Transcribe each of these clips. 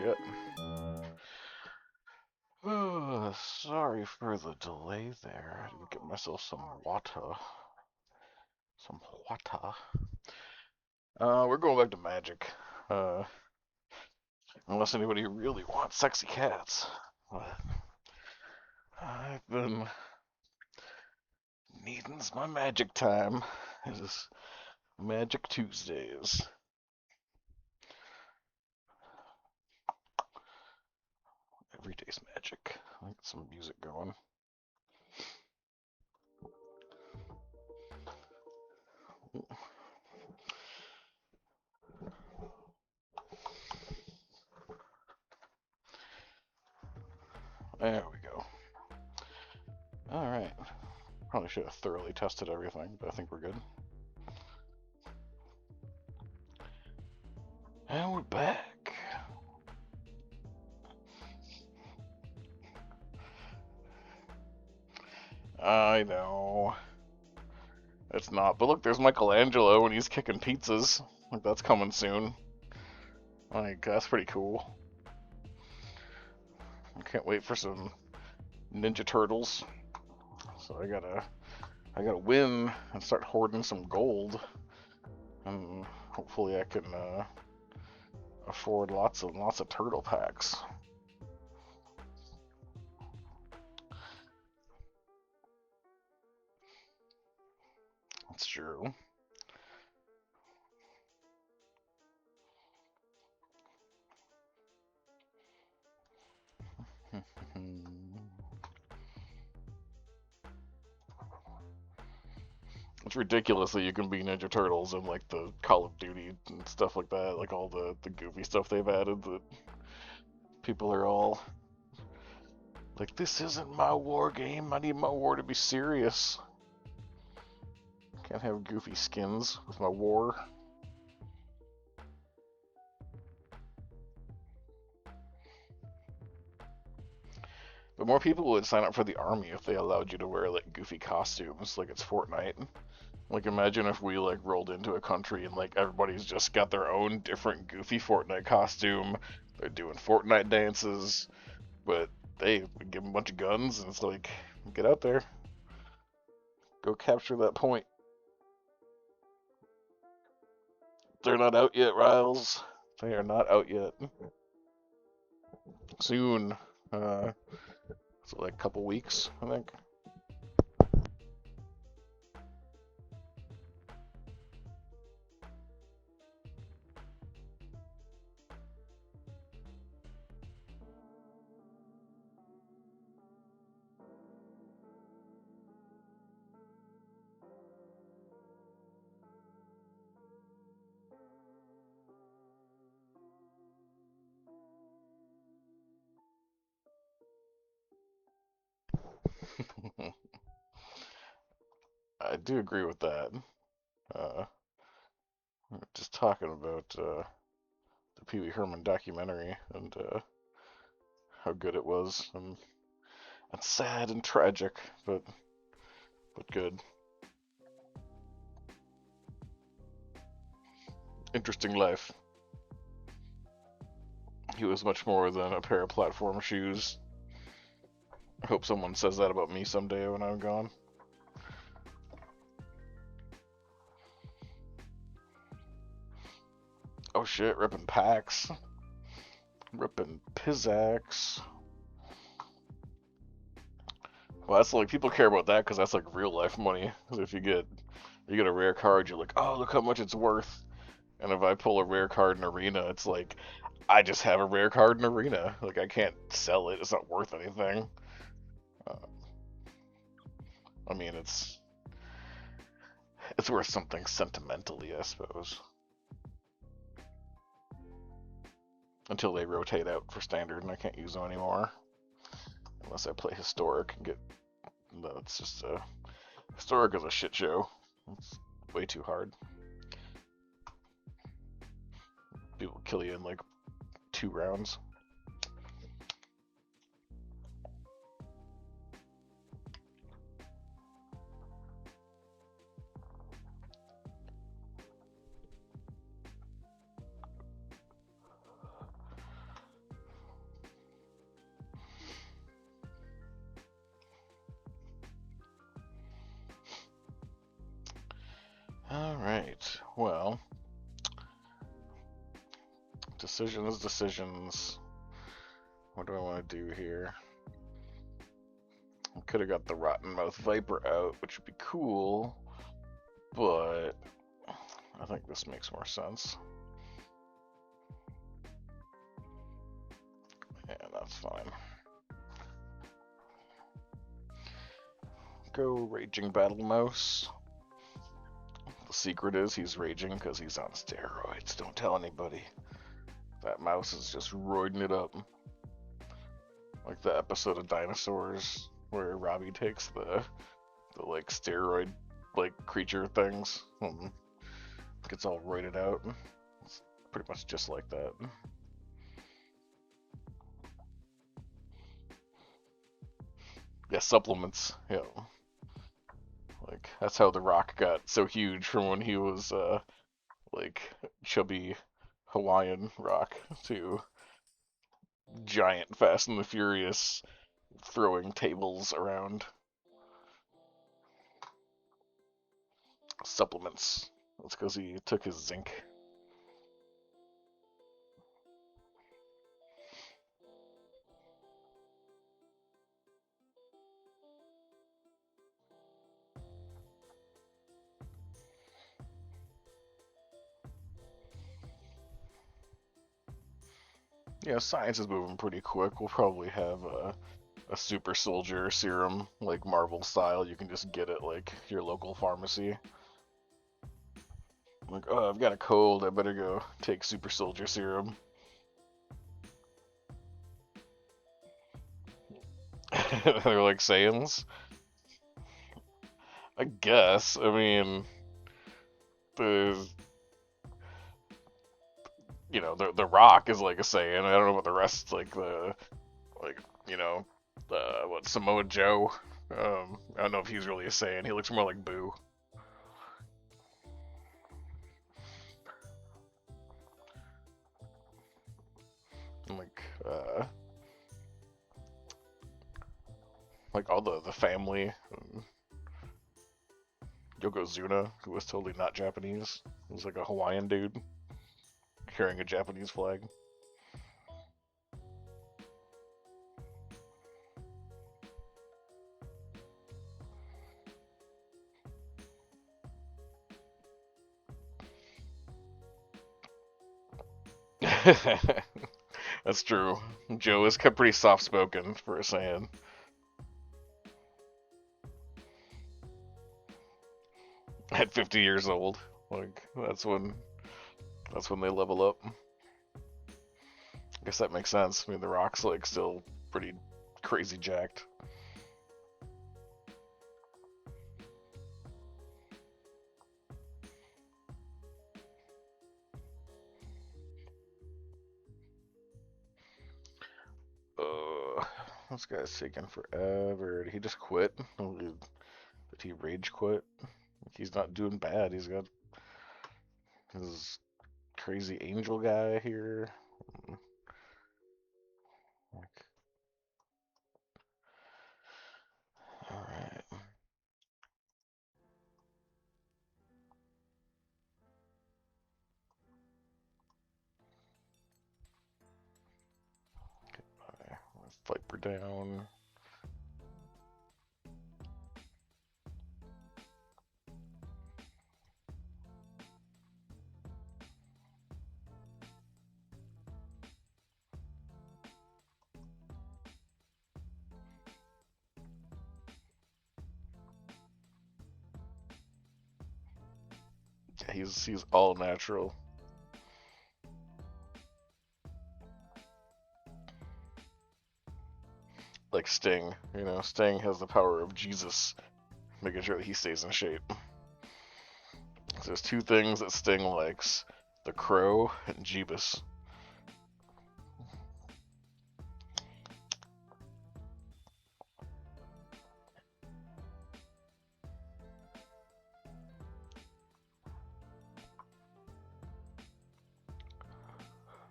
shit. Sorry for the delay there. I didn't get myself some water. Some water. We're going back to Magic. Uh, unless anybody really wants sexy cats. But I've been needing my Magic time. It is Magic Tuesdays. Every day's Magic. I get some music going. There we go. Alright. Probably should have thoroughly tested everything, but I think we're good. And we're back. I know. It's not. But look, there's Michelangelo and he's kicking pizzas. Like, that's coming soon. Like, that's pretty cool. I can't wait for some Ninja Turtles. So I gotta win and start hoarding some gold. And hopefully I can afford lots of turtle packs. That's true. It's ridiculous that you can be Ninja Turtles in like the Call of Duty and stuff like that, like all the goofy stuff they've added that people are all like, this isn't my war game, I need my war to be serious. Can't have goofy skins with my war. But more people would sign up for the army if they allowed you to wear like goofy costumes, like it's Fortnite. Like imagine if we like rolled into a country and like everybody's just got their own different goofy Fortnite costume. They're doing Fortnite dances, but they give them a bunch of guns and it's like, get out there, go capture that point. They're not out yet, Riles. They are not out yet. Soon. So like a couple weeks, I think. I do agree with that. Uh, just talking about the Pee Wee Herman documentary and how good it was, and sad and tragic, but good. Interesting life. He was much more than a pair of platform shoes. I hope someone says that about me someday when I'm gone. Oh shit, ripping packs. Ripping Pizzax. Well, that's like, people care about that because that's like real life money. Because if you get a rare card, you're like, oh, look how much it's worth. And if I pull a rare card in Arena, it's like, I just have a rare card in Arena. Like, I can't sell it. It's not worth anything. Uh, I mean, it's worth something sentimentally, I suppose. Until they rotate out for standard and I can't use them anymore. Unless I play historic and get. That's just historic is a shit show. It's way too hard. People kill you in like 2 rounds. Well, decisions. What do I want to do here? I could have got the Rottenmouth Viper out, which would be cool, but I think this makes more sense. Yeah, that's fine. Go Raging Battle Mouse. The secret is he's raging because he's on steroids. Don't tell anybody. That mouse is just roiding it up. Like the episode of Dinosaurs where Robbie takes the like steroid like creature things and gets all roided out. It's pretty much just like that. Yeah, supplements. Yeah. Like that's how The Rock got so huge from when he was like chubby Hawaiian Rock to giant Fast and the Furious throwing tables around. Supplements. That's because he took his zinc. Yeah, science is moving pretty quick. We'll probably have a super soldier serum, like Marvel style. You can just get it like your local pharmacy. Like, oh, I've got a cold. I better go take super soldier serum. They're like Saiyans. I guess. I mean, the the Rock is like a Saiyan. I don't know about the rest. Like what Samoa Joe. I don't know if he's really a Saiyan. He looks more like Boo. Like all the family. Yokozuna, who was totally not Japanese, was like a Hawaiian dude carrying a Japanese flag. That's true. Joe is pretty soft spoken for a Saiyan. At 50 years old, like that's when they level up. I guess that makes sense. I mean, The Rock's like still pretty crazy jacked. This guy's taking forever. Did he just quit? Did he rage quit? He's not doing bad. He's got his crazy angel guy here. Alright. Okay, Viper down. Yeah, he's all natural. Like Sting, Sting has the power of Jesus, making sure that he stays in shape. So there's two things that Sting likes: the Crow and Jeebus.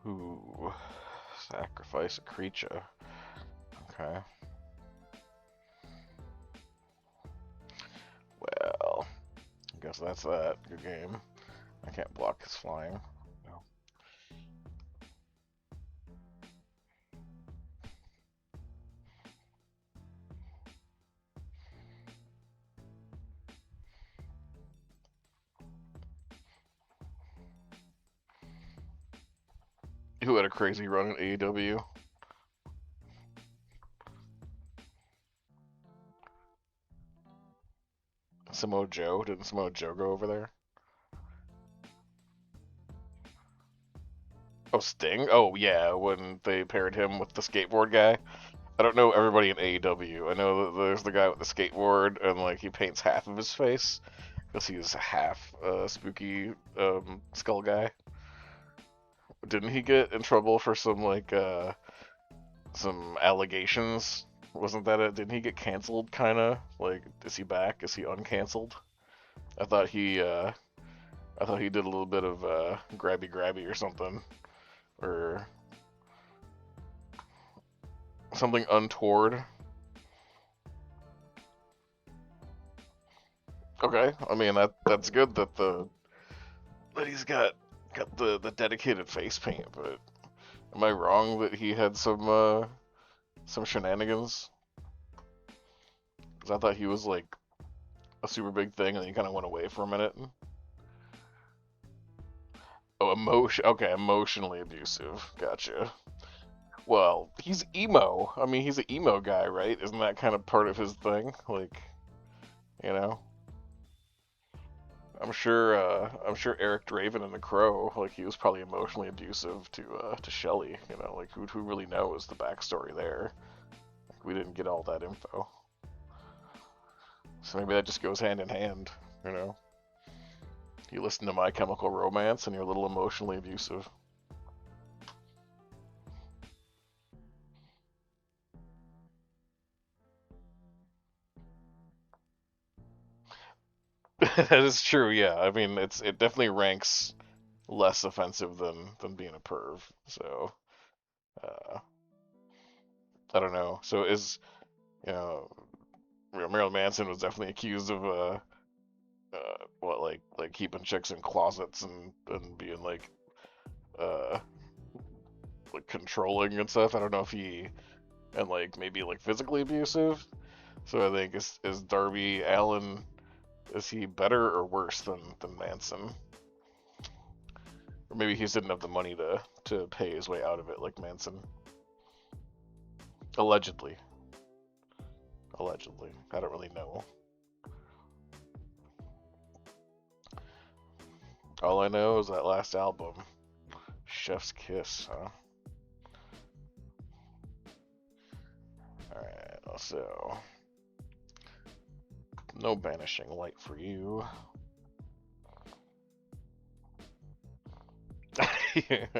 Ooh, sacrifice a creature. Okay. Well, I guess that's that. Good game. I can't block his flying. No. Who had a crazy run in AEW? Samoa Joe? Didn't Samoa Joe go over there? Oh, Sting? Oh, yeah, when they paired him with the skateboard guy. I don't know everybody in AEW. I know that there's the guy with the skateboard, and like he paints half of his face because he's half spooky skull guy. Didn't he get in trouble for some like some allegations? Wasn't that it? Didn't he get canceled? Kind of like, is he back? Is he uncanceled? I thought he did a little bit of grabby or something, or something untoward. Okay, I mean that's good that he's got the dedicated face paint, but am I wrong that he had some shenanigans? Because I thought he was like a super big thing, and then he kind of went away for a minute. Oh, Okay, emotionally abusive. Gotcha. Well, he's emo. I mean, he's an emo guy, right? Isn't that kind of part of his thing? Like, you know. I'm sure Eric Draven in The Crow, like he was probably emotionally abusive to Shelley. You know, like who really knows the backstory there? Like, we didn't get all that info, so maybe that just goes hand in hand. You know, you listen to My Chemical Romance and you're a little emotionally abusive. That is true. Yeah, I mean it definitely ranks less offensive than being a perv. So uh, I don't know. So you know Marilyn Manson was definitely accused of what like keeping chicks in closets and being uh like controlling and stuff. I don't know if he and like maybe like physically abusive. So I think is Darby Allin, is he better or worse than Manson? Or maybe he didn't have the money to pay his way out of it like Manson. Allegedly. Allegedly. I don't really know. All I know is that last album, Chef's Kiss, huh? Alright, so no banishing light for you.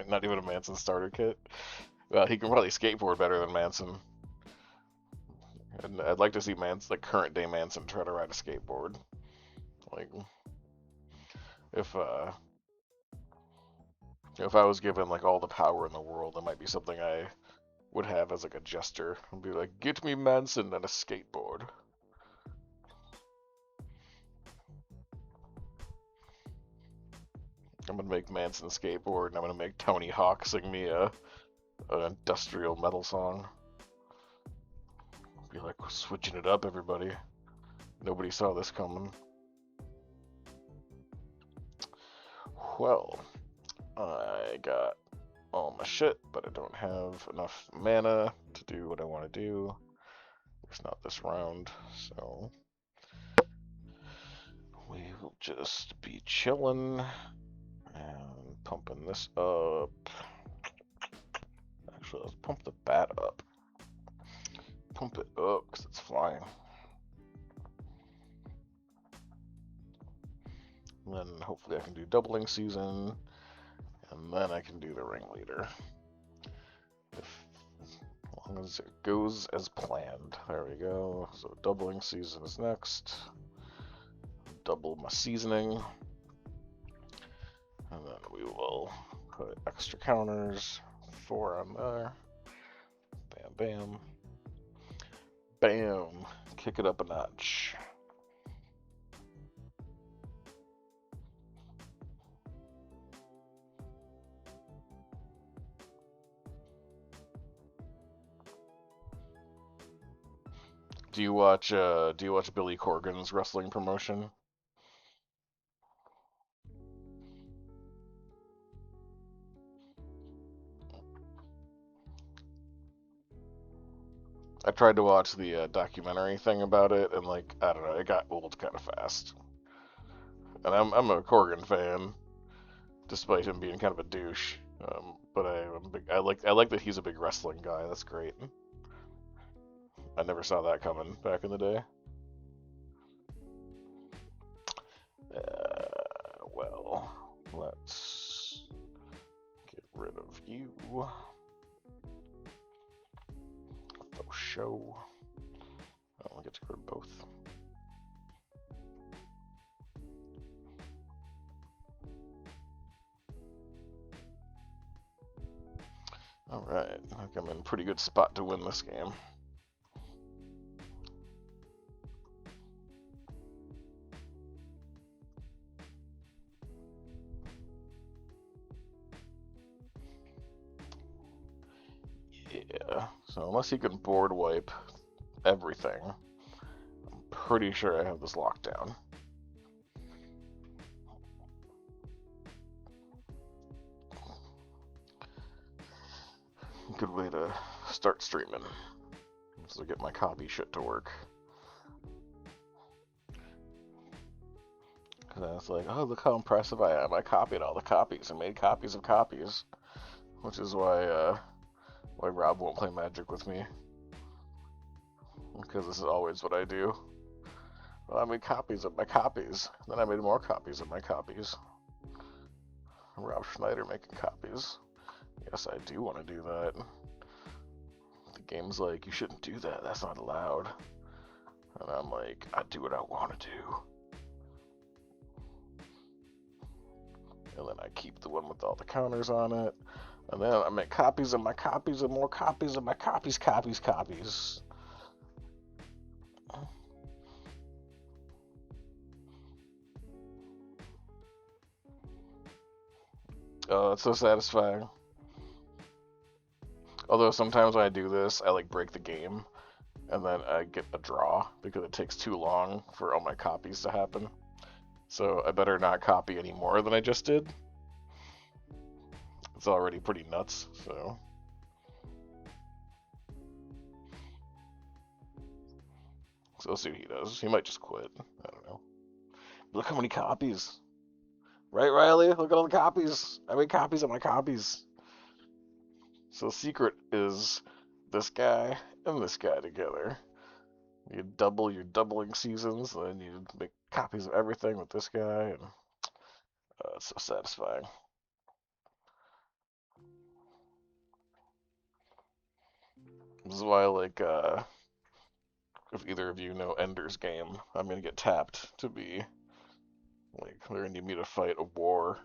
Not even a Manson starter kit. Well, he can probably skateboard better than Manson. And I'd like to see like current day Manson try to ride a skateboard. Like if uh if I was given like all the power in the world, that might be something I would have as like a gesture. I'd be like, get me Manson and a skateboard. I'm gonna make Manson skateboard, and I'm gonna make Tony Hawk sing me an industrial metal song. Be like, switching it up, everybody. Nobody saw this coming. Well, I got all my shit, but I don't have enough mana to do what I want to do. It's not this round, so we will just be chilling and pumping this up. Actually, let's pump the bat up. Pump it up because it's flying. And then hopefully I can do doubling season, and then I can do the ringleader. As long as it goes as planned. There we go. So doubling season is next. Double my seasoning. And then we will put extra counters. 4 on there. Bam, bam. Bam. Kick it up a notch. Do you watch Billy Corgan's wrestling promotion? I tried to watch the documentary thing about it, and like I don't know, it got old kind of fast. And I'm a Corgan fan, despite him being kind of a douche. But I like that he's a big wrestling guy. That's great. I never saw that coming back in the day. Well, let's get rid of you. The show. I'll get to rid of both. Alright, I think I'm in a pretty good spot to win this game. Yeah, so unless he can board wipe everything, I'm pretty sure I have this locked down. Good way to start streaming. So get my copy shit to work. Cause I was like, oh, look how impressive I am. I copied all the copies and made copies of copies. Which is why Rob won't play Magic with me. Because this is always what I do. Well, I made copies of my copies. Then I made more copies of my copies. Rob Schneider making copies. Yes, I do want to do that. The game's like, you shouldn't do that. That's not allowed. And I'm like, I do what I want to do. And then I keep the one with all the counters on it. And then I make copies of my copies and more copies of my copies. Oh, it's so satisfying. Although sometimes when I do this, I like break the game, and then I get a draw because it takes too long for all my copies to happen. So I better not copy any more than I just did. It's already pretty nuts, so. So we'll see what he does. He might just quit. I don't know. Look how many copies. Right, Riley? Look at all the copies. I made copies of my copies. So the secret is this guy and this guy together. You double your doubling seasons, and then you make copies of everything with this guy, and it's so satisfying. This is why, like, if either of you know Ender's Game, I'm gonna get tapped to be, like, they're gonna need me to fight a war.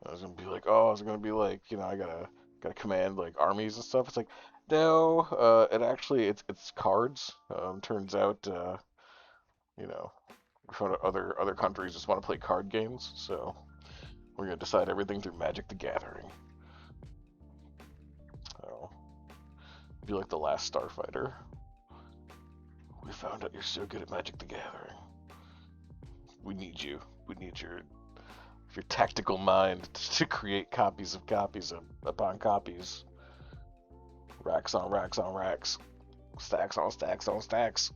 I was gonna be like, oh, I was gonna be like, you know, I gotta command like armies and stuff. It's like, no, it actually it's cards. Turns out, you know, other countries just want to play card games, so we're gonna decide everything through Magic the Gathering. So, be like the last Starfighter. We found out you're so good at Magic the Gathering. We need you. We need your tactical mind to create copies upon copies. Racks on racks on racks. Stacks on stacks on stacks.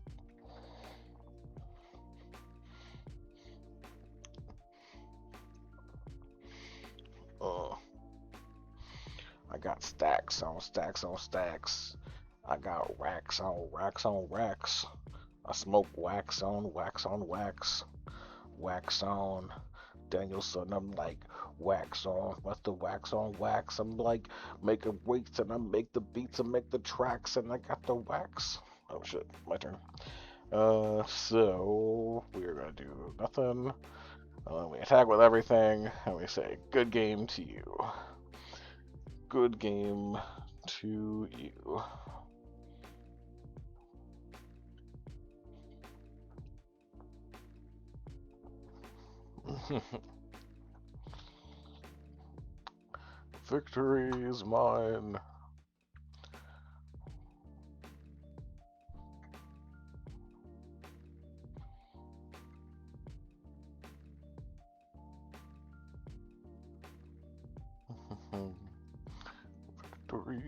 I got stacks on stacks on stacks. I got racks on racks on racks. I smoke wax on wax on wax. Wax on. Danielson, I'm like, wax on. What's the wax on wax? I'm like, making weights and I make the beats and make the tracks and I got the wax. Oh shit, my turn. So we're gonna do nothing. We attack with everything and we say, good game to you. Good game to you. Victory is mine. victory.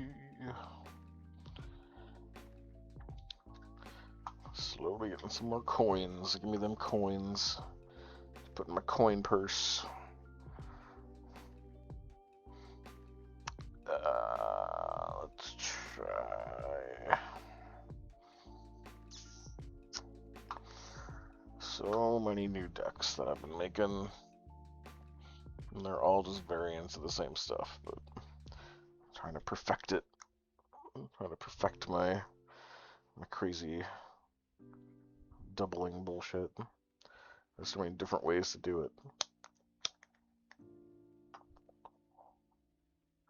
Slowly getting some more coins. Give me them coins. Put in my coin purse. Let's try. So many new decks that I've been making. And they're all just variants of the same stuff, but I'm trying to perfect it. I'm trying to perfect my crazy doubling bullshit. There's so many different ways to do it.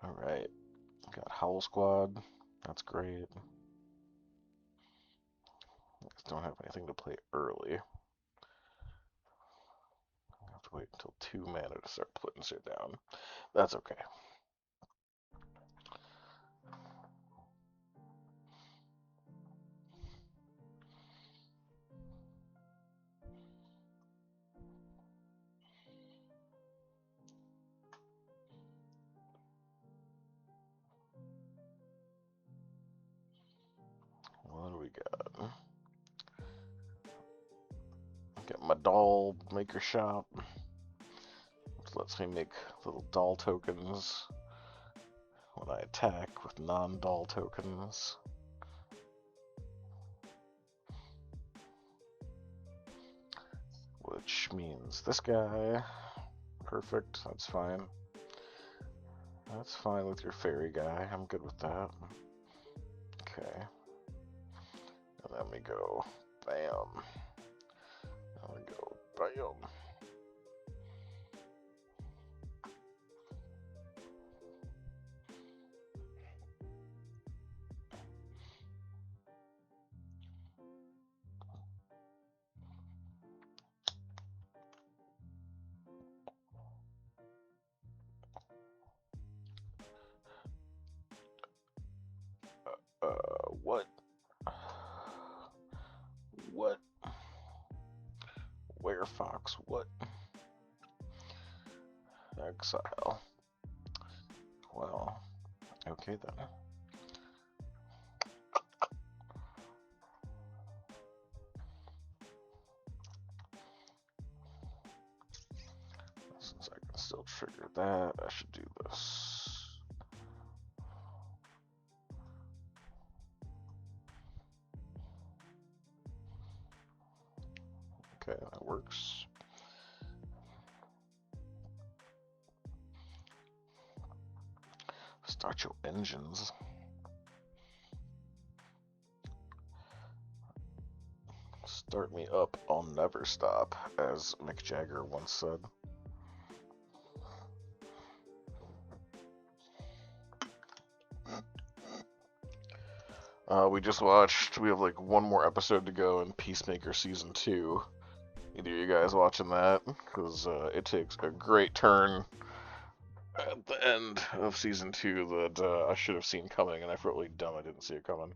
Alright. Got Howl Squad. That's great. I just don't have anything to play early. I have to wait until 2 mana to start putting shit down. That's okay. What do we got? Got my doll maker shop, which lets me make little doll tokens when I attack with non-doll tokens. Which means this guy. Perfect, that's fine. That's fine with your fairy guy, I'm good with that. Okay. And then we go bam. There we go. Bam. What? What? Werefox, what? Exile. Well, okay then. Since I can still trigger that, I should do this. Okay, that works. Start your engines. Start me up, I'll never stop, as Mick Jagger once said. We just watched, we have like one more episode to go in Peacemaker Season 2. Either of you guys watching that? Because it takes a great turn at the end of Season 2 that I should have seen coming, and I felt really dumb I didn't see it coming.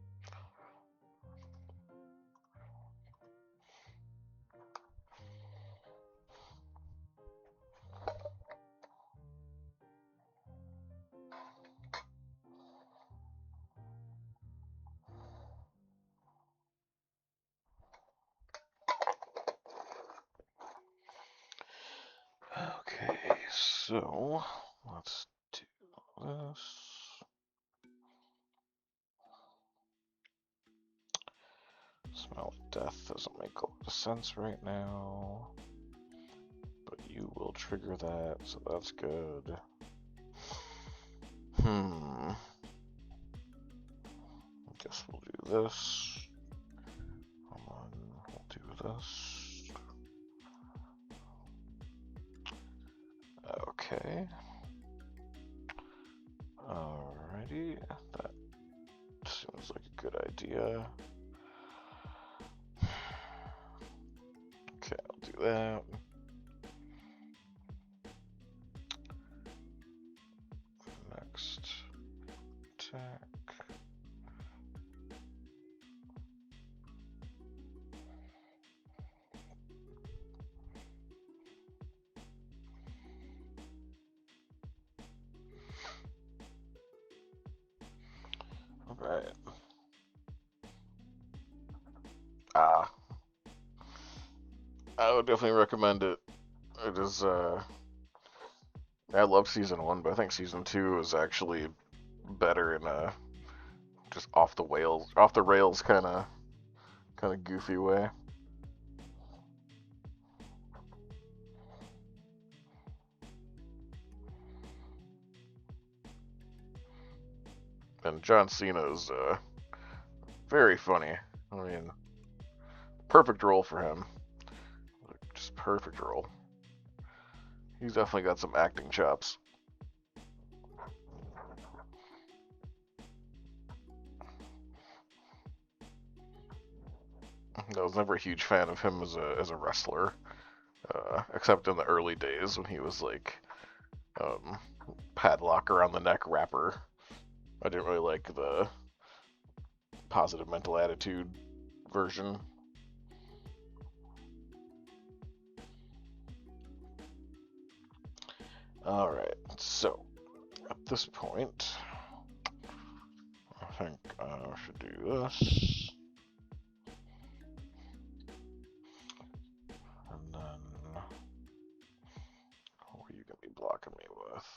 Okay, so let's do this. Smell of Death doesn't make a lot of sense right now, but you will trigger that, so that's good. I guess we'll do this. Come on, we'll do this. Okay. Alrighty, that seems like a good idea. Okay, I'll do that. Next attack. I would definitely recommend it. It is, I love season 1, but I think season 2 is actually better in a just off the rails kind of goofy way. And John Cena is very funny. I mean, perfect role for him. Just perfect role. He's definitely got some acting chops. I was never a huge fan of him as a wrestler, except in the early days when he was like um, padlock around the neck rapper. I didn't really like the positive mental attitude version. Alright, so at this point, I think I should do this. And then, what are you going to be blocking me with?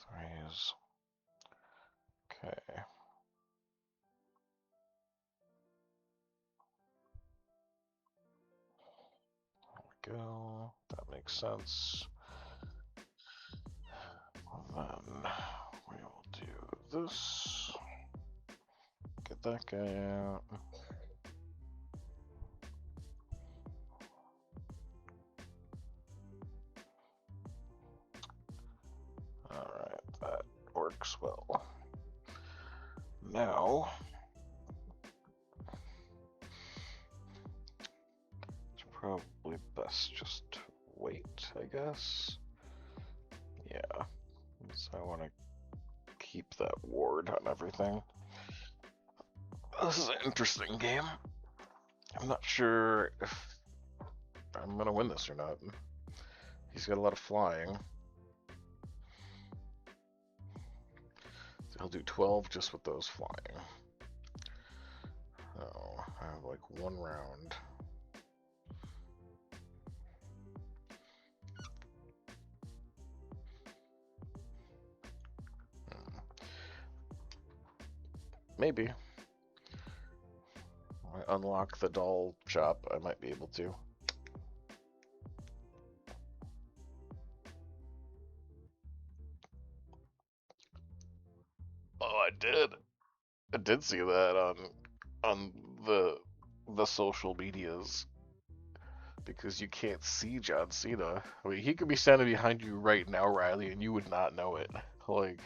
Threes. Okay. There we go. That makes sense. Then we will do this. Get that guy out. Alright, that works well. Now, it's probably best just to wait, I guess. Yeah, so I want to keep that ward on everything. This is an interesting game. I'm not sure if I'm going to win this or not. He's got a lot of flying. So he'll do 12 just with those flying. Oh, I have like one round. Maybe. I unlock the doll shop, I might be able to. Oh, I did. I did see that on the social medias because you can't see John Cena. I mean, he could be standing behind you right now, Riley, and you would not know it. Like,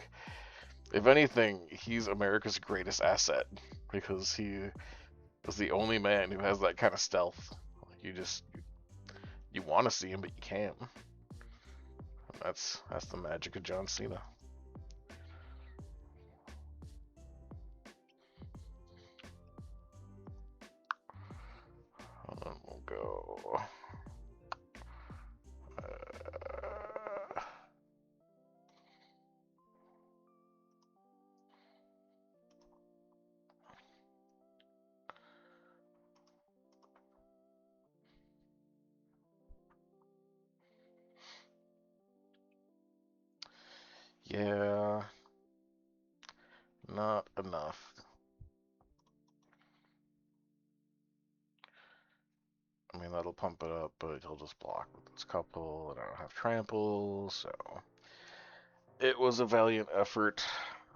if anything, he's America's greatest asset because he is the only man who has that kind of stealth. Like, you want to see him, but you can't. That's the magic of John Cena. And then we'll go. Yeah, not enough. I mean, that'll pump it up, but he'll just block with its couple, and I don't have trample, so it was a valiant effort,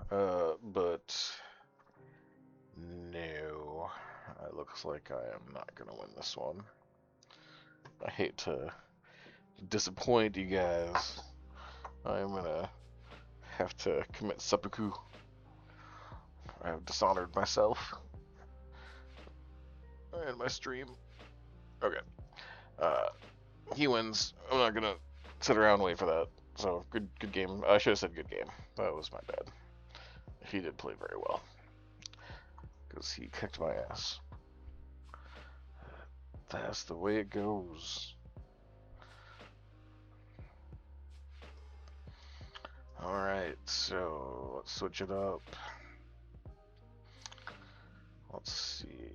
but no, it looks like I am not gonna win this one. I hate to disappoint you guys. I am gonna have to commit seppuku. I have dishonored myself and my stream. Okay. He wins. I'm not gonna sit around and wait for that. So good game. I should have said good game. That was my bad. He did play very well because he kicked my ass. That's the way it goes. Alright, so let's switch it up. Let's see.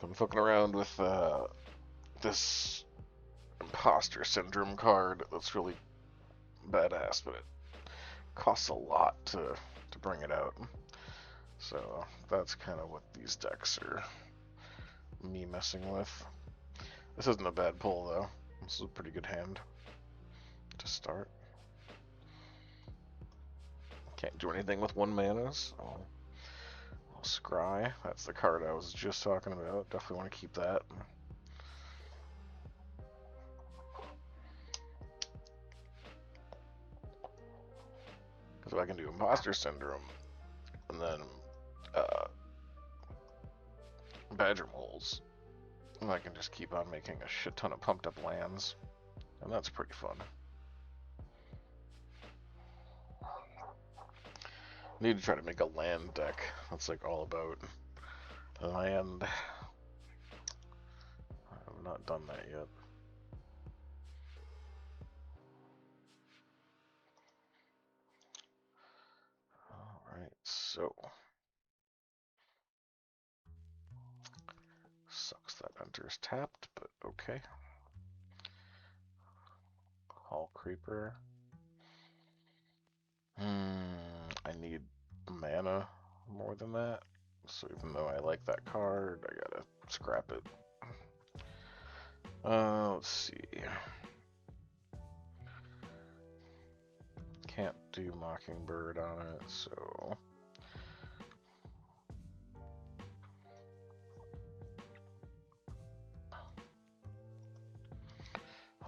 I'm fucking around with this imposter syndrome card that's really badass, but it costs a lot to bring it out. So that's kind of what these decks are me messing with. This isn't a bad pull though. This is a pretty good hand to start. Can't do anything with 1 mana, so I'll scry. That's the card I was just talking about. Definitely want to keep that. Because if I can do Imposter Syndrome, and then Badger Moles, and I can just keep on making a shit ton of pumped up lands, and that's pretty fun. Need to try to make a land deck that's like all about land. I've not done that yet. Alright, so sucks that enters tapped, but okay. Hall Creeper. I need mana more than that. So even though I like that card, I gotta scrap it. Let's see. Can't do Mockingbird on it, so...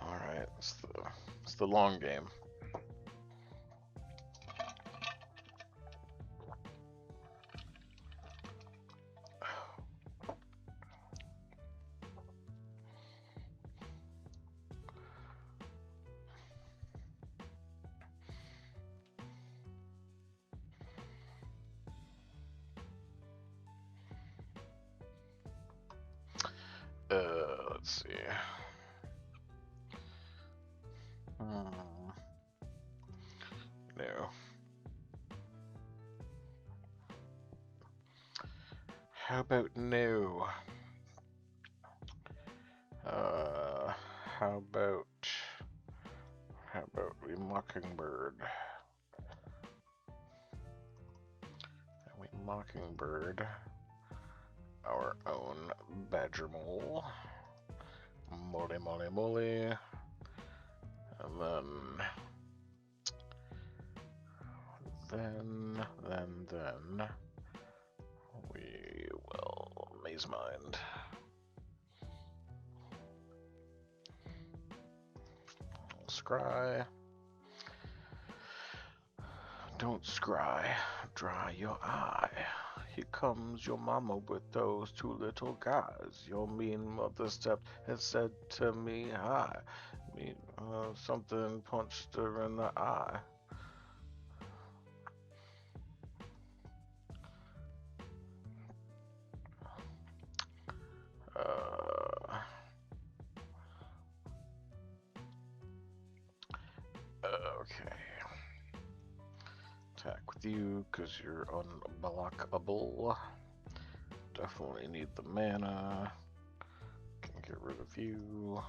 Alright, it's the long game. Let's see. No. How about no? How about we Mockingbird? And we Mockingbird our own Badger Mole. Mole, mole, mole. And then we will Maze Mind. Scry. Don't scry, dry your eye. Here comes your mama with those 2 little guys. Your mean mother stepped and said to me, hi. Something punched her in the eye. Okay. Attack with you because you're unblockable. Definitely need the mana. Can get rid of you.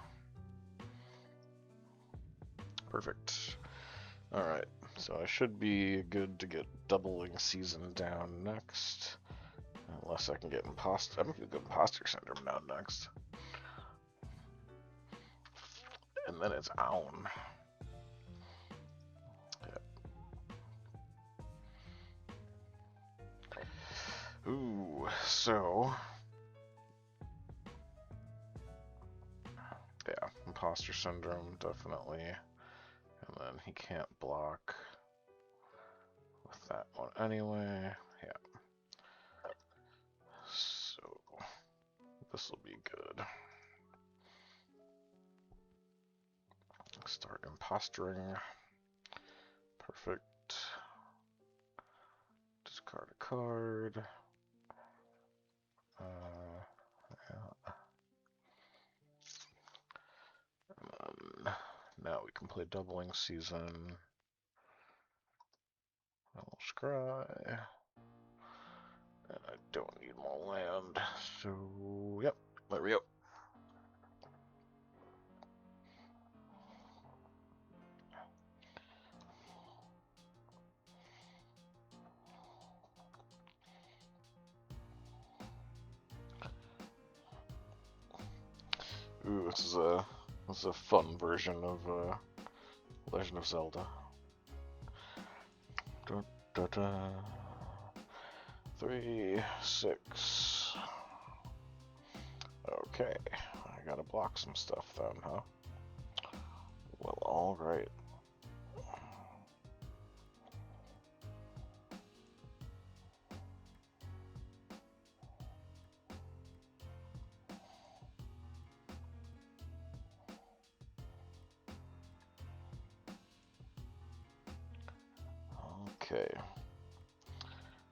Perfect. Alright, so I should be good to get Doubling Season down next. Unless I can get Imposter. I'm gonna get Imposter Syndrome down next. And then it's on. Ooh, so... yeah, Imposter Syndrome, definitely. And then he can't block with that one anyway. Yeah. So, this will be good. Start impostoring. Perfect. Discard a card. Yeah. Now we can play Doubling Season. I'll scry. And I don't need more land, so yep. Ooh, this is a fun version of Legend of Zelda. Da, da, da. 3, 6. Okay, I gotta block some stuff then, huh? Well, alright. Okay.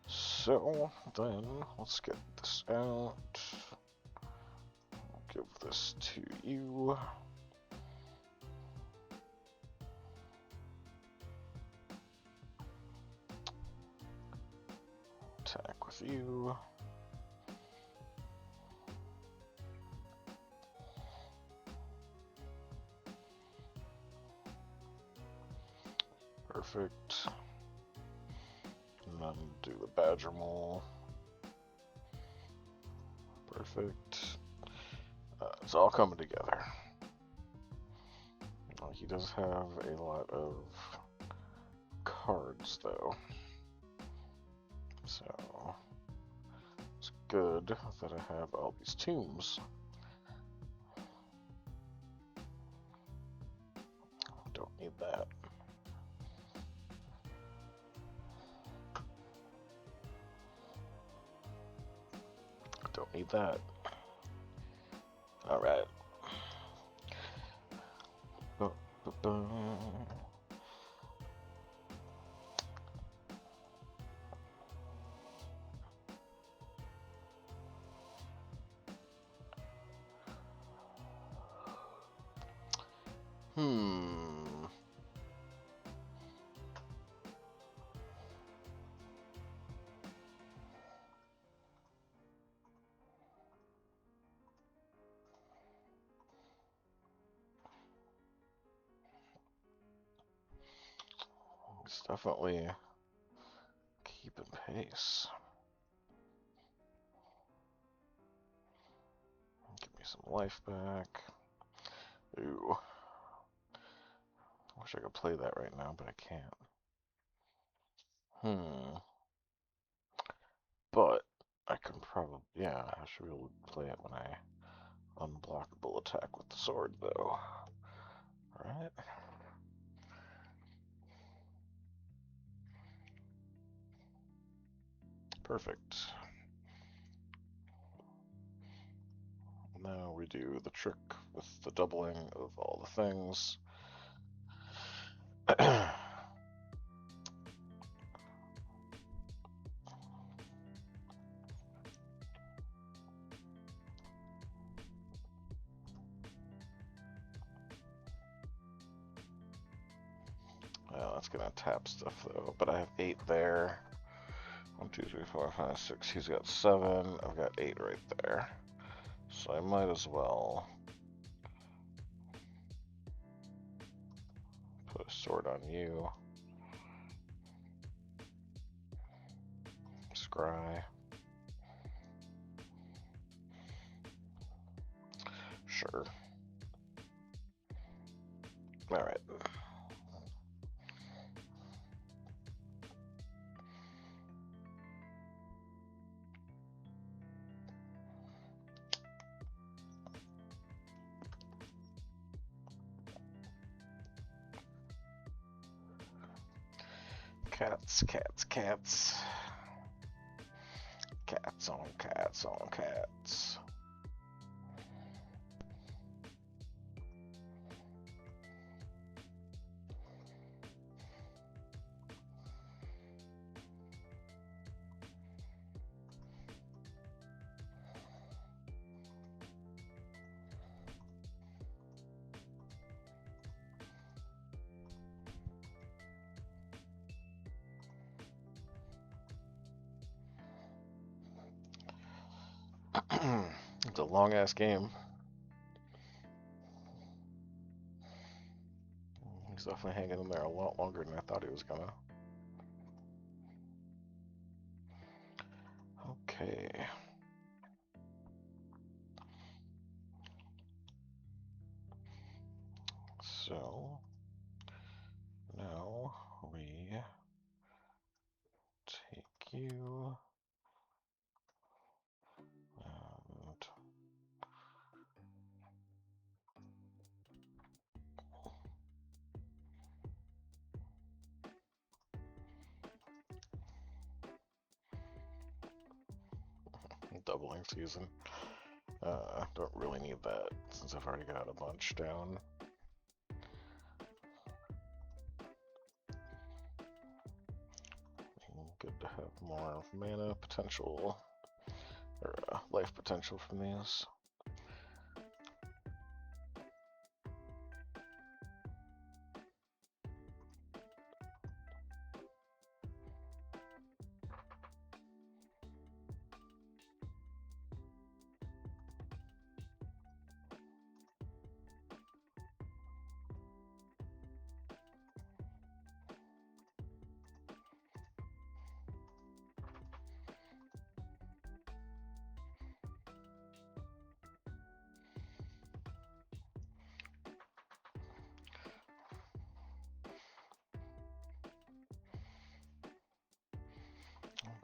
So, then, let's get this out. I'll give this to you. Attack with you. Perfect. And then do the Badger Mole. Perfect. It's all coming together. He does have a lot of cards, though. So, it's good that I have all these tombs. Don't need that. Don't need that. Alright. It's definitely keeping pace. Give me some life back. Ooh. Wish I could play that right now, but I can't. But I can probably, yeah, I should be able to play it when I unblockable attack with the sword, though. Right? Perfect. Now we do the trick with the doubling of all the things. Well, that's gonna tap stuff though, but I have 8 there. 1, 2, 3, 4, 5, 6. He's got 7. I've got 8 right there. So I might as well put a sword on you. Scry. Sure. Alright. Cats, cats, cats. Cats on cats on cats. It's a long ass game. He's definitely hanging in there a lot longer than I thought he was gonna. Okay. So now we take you and doubling season. Don't really need that since I've already got a bunch down. Good to have more mana potential, or life potential from these.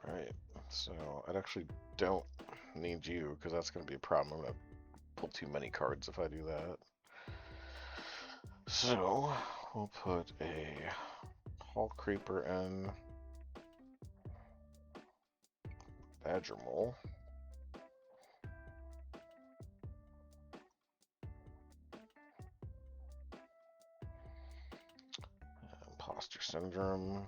Alright, so I actually don't need you because that's going to be a problem. I'm going to pull too many cards if I do that. So we'll put a Hall Creeper in Badger Mole. Imposter Syndrome.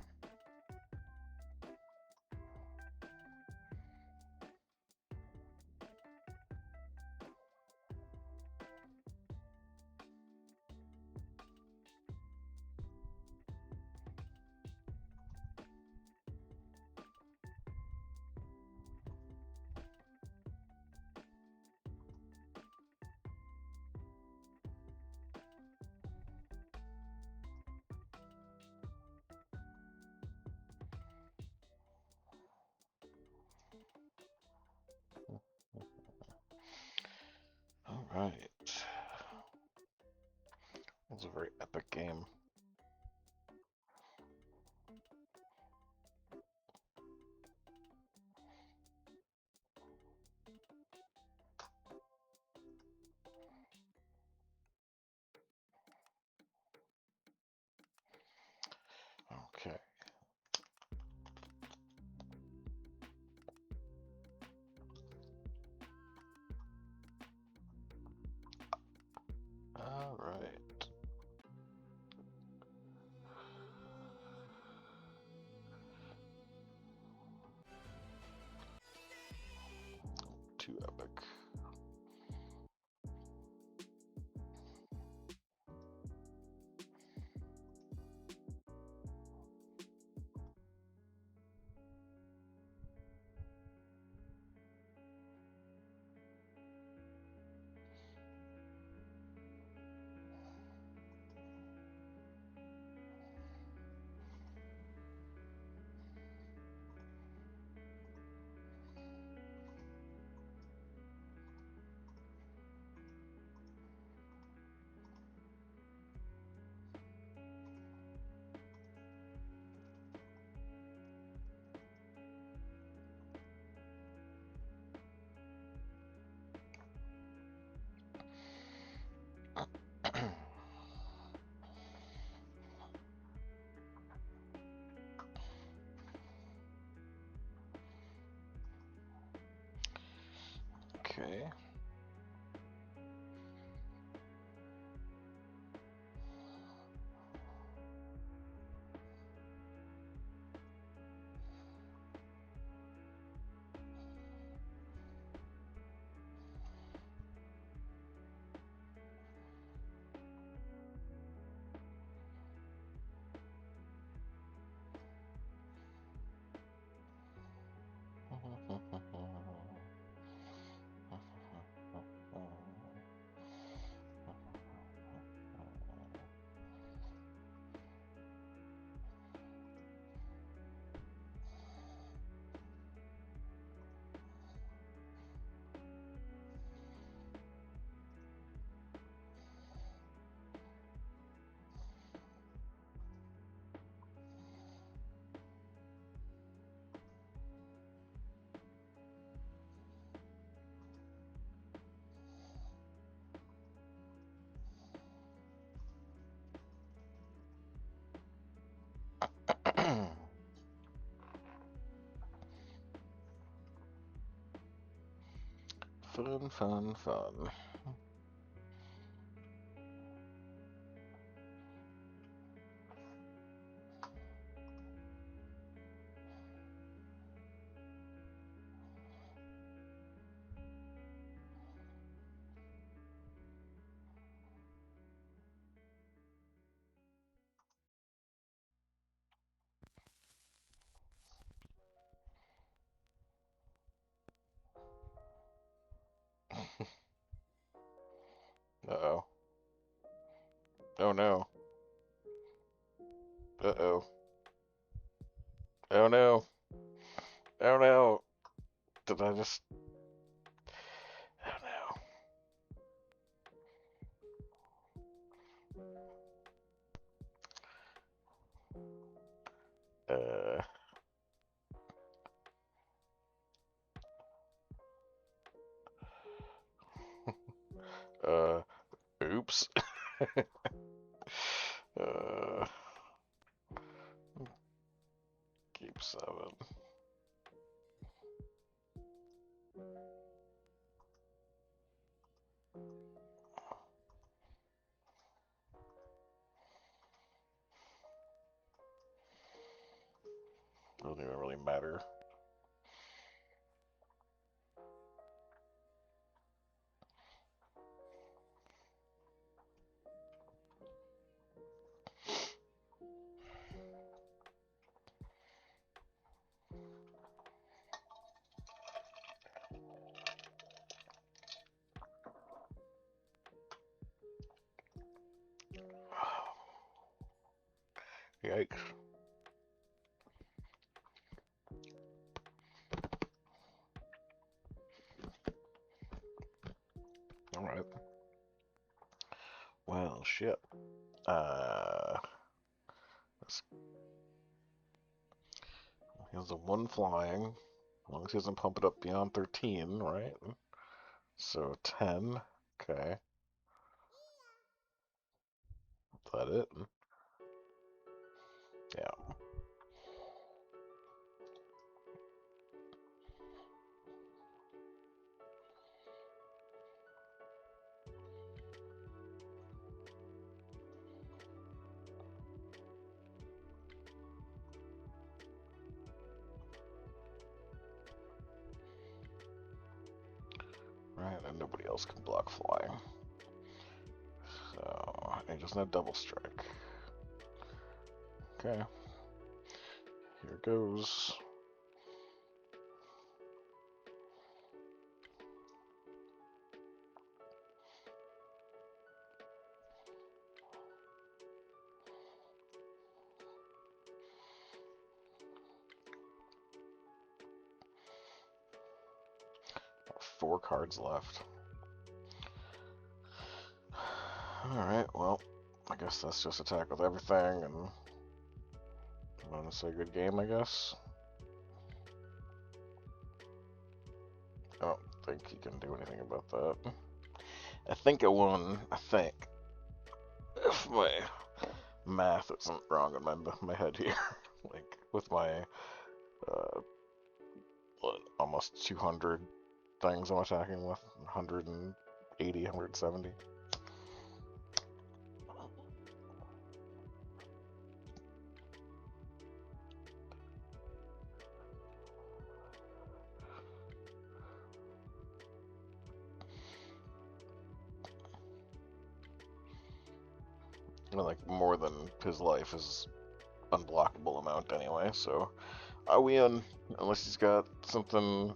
Alright. That was a very epic game. Okay. Alright. Fun, fun, fun. Uh-oh. Oh no. Uh-oh. Oh no. Oh no. Did I just... Oh no. Oops. uh, keep 7. Doesn't even really matter. Yikes. Alright. Well, shit. He has a 1 flying. As long as he doesn't pump it up beyond 13, right? So 10. Okay. Is that it? Yeah. Right, and nobody else can block flying. So, he doesn't have double strike. Okay. Here goes. Four cards left. Alright, well, I guess that's just attack with everything, and I'm gonna say good game, I guess. I don't think he can do anything about that. I think I won, I think. If my math isn't wrong in my head here. Like, with my, almost 200 things I'm attacking with. 180, 170. Like, more than his life is unblockable amount anyway, so I win, unless he's got something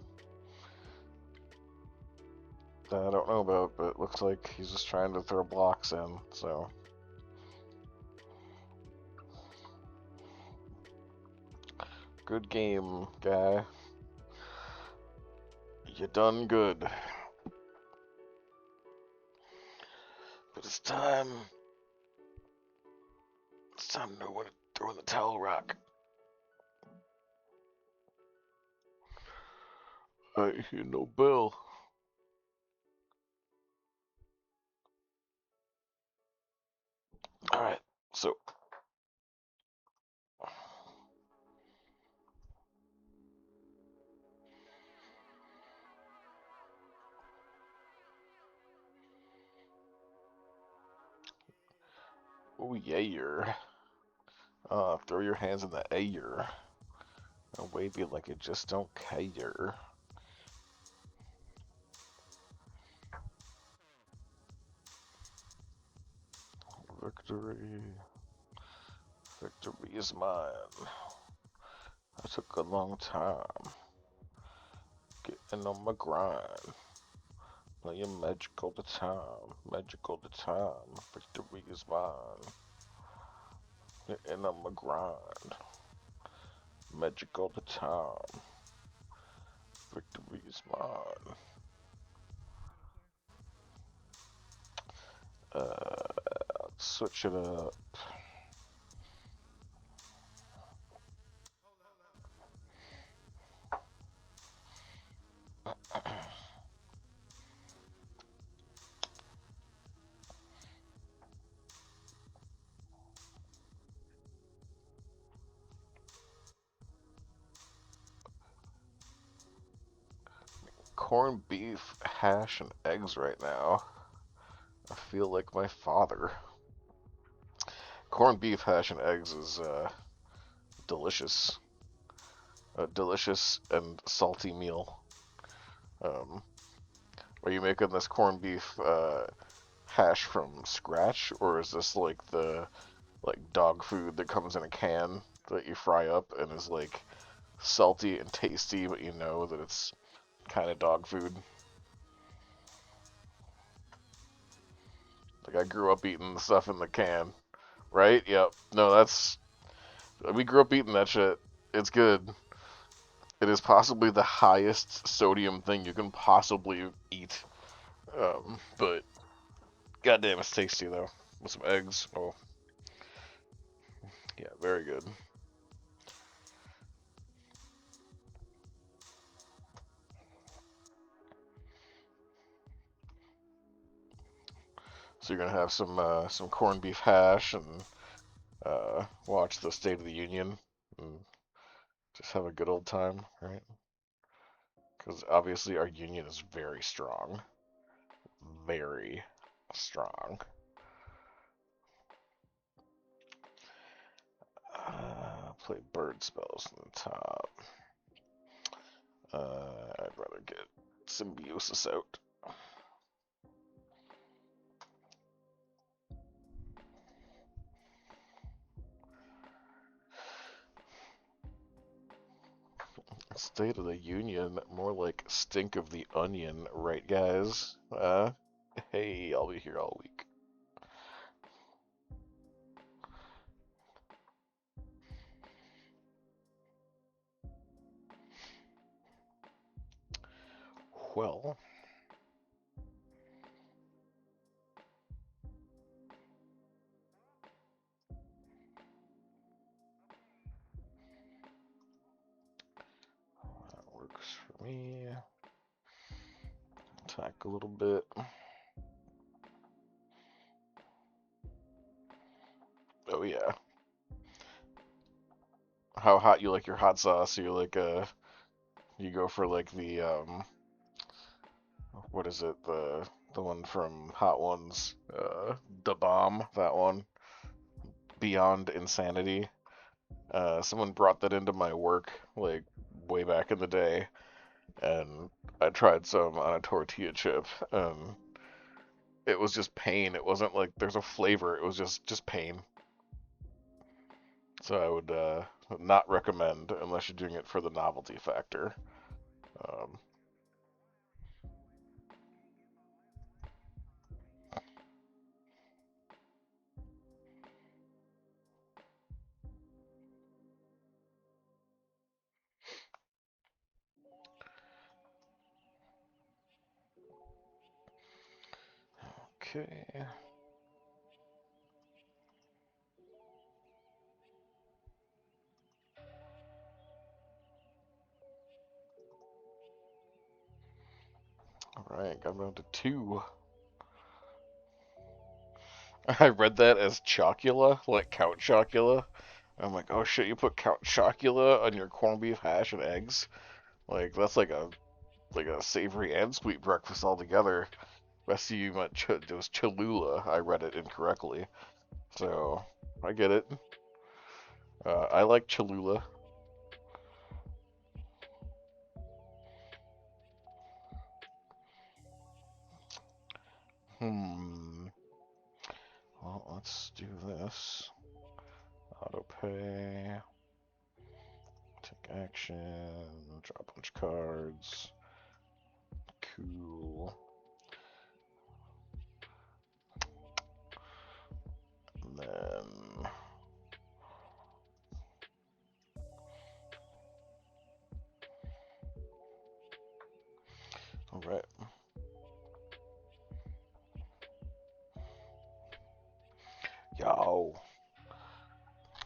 that I don't know about, but it looks like he's just trying to throw blocks in, so. Good game, guy. You done good. But it's time to know when to throw in the towel rock. I hear no bell. Alright, so Oh yeah. Throw your hands in the air and wave it like you just don't care. Victory. Victory is mine. I took a long time getting on my grind. Playing magic all the time. Magic all the time. Victory is mine. Getting on my grind. Magic all the time. Victory is mine. Switch it up. Corned beef, hash, and eggs right now. I feel like my father. Corned beef, hash, and eggs is delicious. A delicious and salty meal. Um, are you making this corned beef hash from scratch, or is this like the dog food that comes in a can that you fry up and is like salty and tasty, but you know that it's kind of dog food? Like I grew up eating the stuff in the can, right? Yep. No, we grew up eating that shit. It's good. It is possibly the highest sodium thing you can possibly eat. But goddamn, it's tasty though. With some eggs. Oh, yeah, very good. So you're gonna have some corned beef hash and watch the State of the Union and just have a good old time, right? Because obviously our union is very strong, very strong. Play bird spells on the top. I'd rather get Symbiosis out. State of the Union, more like stink of the onion, right, guys? Hey, I'll be here all week. Well, that works for me. Attack a little bit. Oh yeah. How hot you like your hot sauce? You like you go for like the what is it? The one from Hot Ones, the bomb, that one. Beyond Insanity. Someone brought that into my work like way back in the day, and I tried some on a tortilla chip, and it was just pain. It wasn't like there's a flavor. It was just pain. So I would not recommend unless you're doing it for the novelty factor. Um, okay. All right, got down to 2. I read that as Chocula, like Count Chocula. I'm like, oh shit, you put Count Chocula on your corned beef hash and eggs? Like that's like a savory and sweet breakfast all together. Rest of you meant it was Cholula. I read it incorrectly. So I get it. I like Cholula. Hmm. Well, let's do this. Auto pay. Take action. Draw a bunch of cards. Cool. And then. Alright. Yo.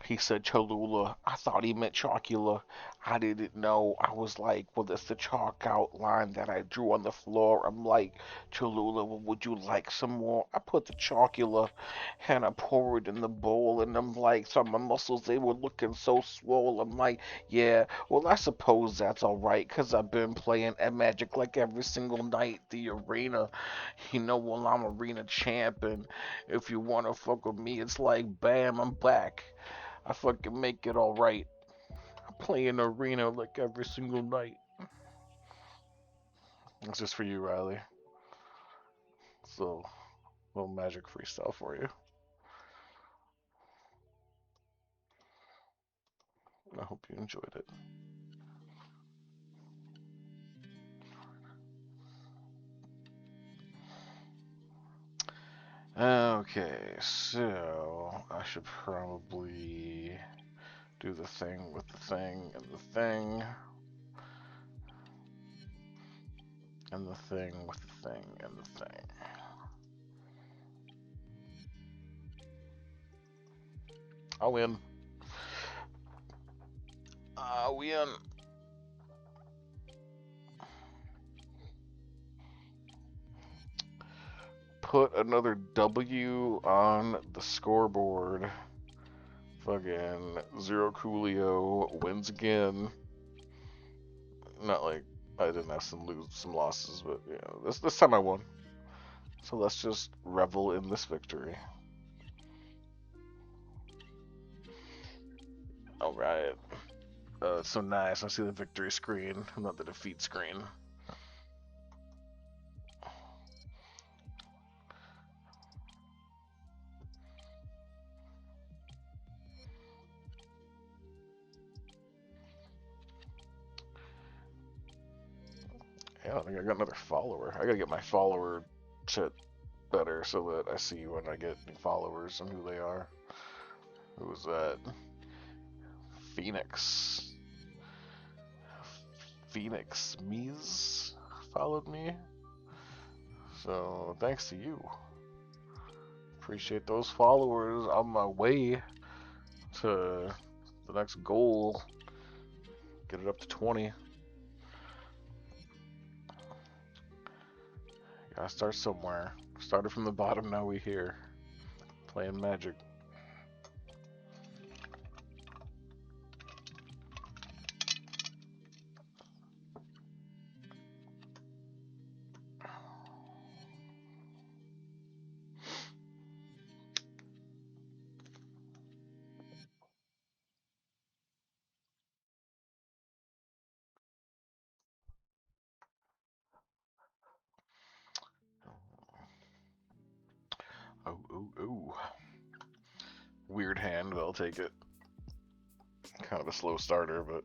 He said Cholula. I thought he meant Chocula. I didn't know. I was like, well, that's the chalk outline that I drew on the floor. I'm like, Cholula, well, would you like some more? I put the Chocula and I pour it in the bowl. And I'm like, so my muscles, they were looking so swole. I'm like, yeah, well, I suppose that's all right. Because I've been playing at Magic like every single night. The arena, well, I'm arena champ. And if you want to fuck with me, it's like, bam, I'm back. I fucking make it alright. I play in arena like every single night. It's just for you, Riley. So, a little magic freestyle for you. I hope you enjoyed it. Okay, so I should probably do the thing with the thing and the thing. And the thing with the thing and the thing. I'll win. I'll win. Put another W on the scoreboard. Fucking Zero Coolio wins again. Not like I didn't have some losses, but this time I won. So let's just revel in this victory. All right. It's so nice. I see the victory screen, not the defeat screen. Yeah, I think I got another follower. I gotta get my follower shit better so that I see when I get new followers and who they are. Who was that? Phoenix. Phoenix Mies followed me. So thanks to you. Appreciate those followers on my way to the next goal. Get it up to 20. Gotta start somewhere. Started from the bottom, now we here. Playing Magic. Oh. Weird hand, but I'll take it. Kind of a slow starter, but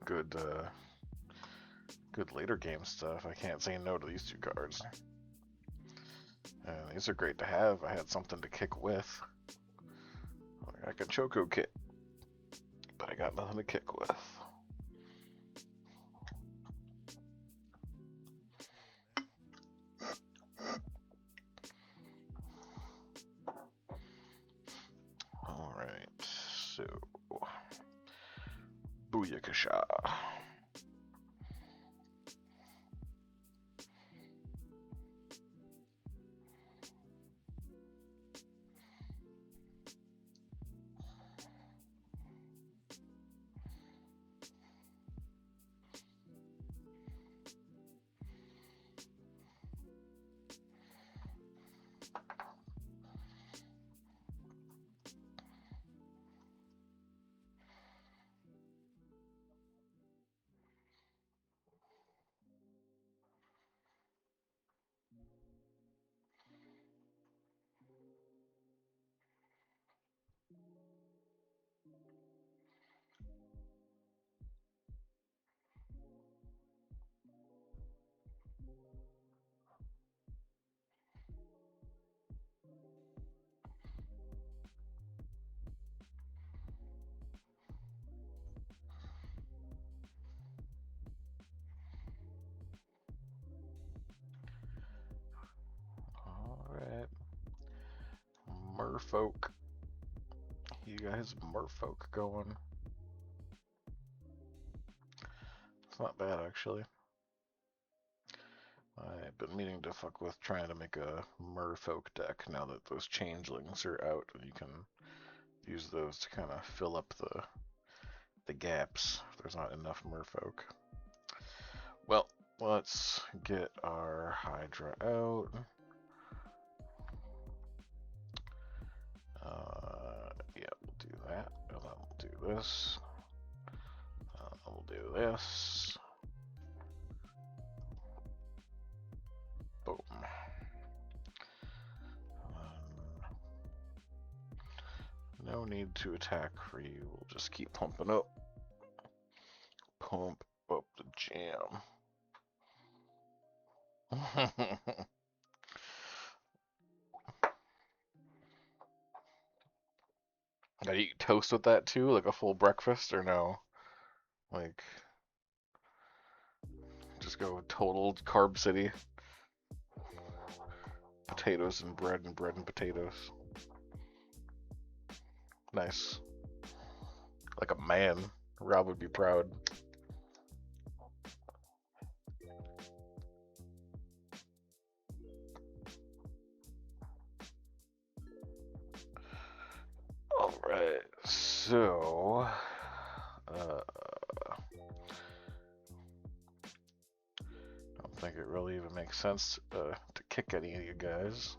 good good later game stuff. I can't say no to these two cards. These are great to have. I had something to kick with. I can Choco kit, but I got nothing to kick with. Alright, so Booyakasha. merfolk. You guys merfolk going. It's not bad, actually. I've been meaning to fuck with trying to make a merfolk deck now that those changelings are out, and you can use those to kind of fill up the gaps if there's not enough merfolk. Well, let's get our Hydra out. Yeah, we'll do that, and then we'll do this. We'll do this. Boom. No need to attack for you. We'll just keep pumping up. Pump up the jam. Gotta eat toast with that too, like a full breakfast, or no? Like, just go total carb city. Potatoes and bread and potatoes. Nice. Like a man. Rob would be proud. Alright, so I don't think it really even makes sense to kick any of you guys.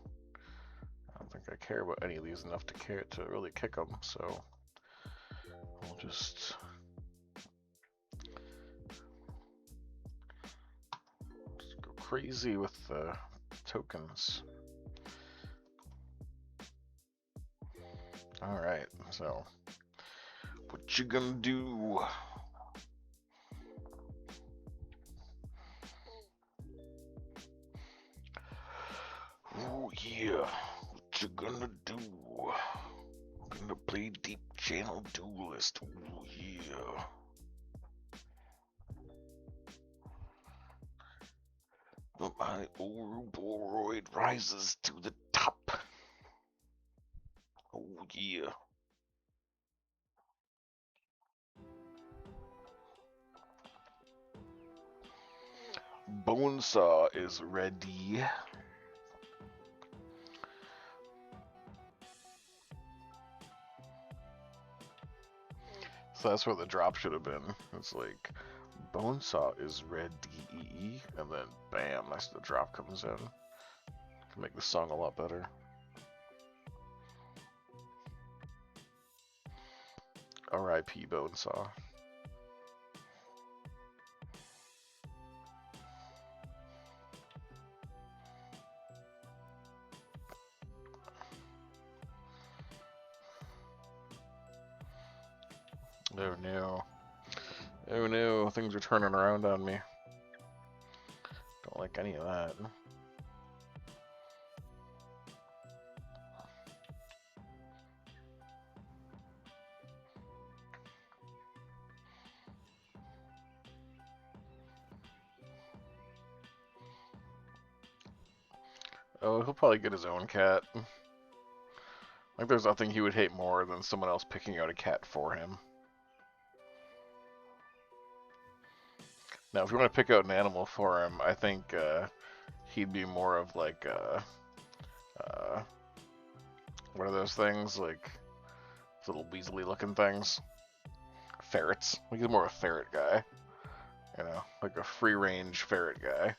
I don't think I care about any of these enough to really kick them, so we'll just go crazy with the tokens. Alright, so what you gonna do? Oh yeah, what you gonna do? I'm gonna play Deep Channel Duelist. Oh yeah. But my Ouroboros rises to the top. Oh yeah. Bonesaw is ready. So that's where the drop should have been. It's like, Bonesaw is ready, and then bam, that's the drop comes in. Can make the song a lot better. R.I.P. Bonesaw. Oh no. Oh no, things are turning around on me. Don't like any of that. Oh, he'll probably get his own cat. Like, there's nothing he would hate more than someone else picking out a cat for him. Now, if you want to pick out an animal for him, I think he'd be more of like, what are those things? Like, little weaselly-looking things? Ferrets. Like, he's more a ferret guy. You know, like a free-range ferret guy.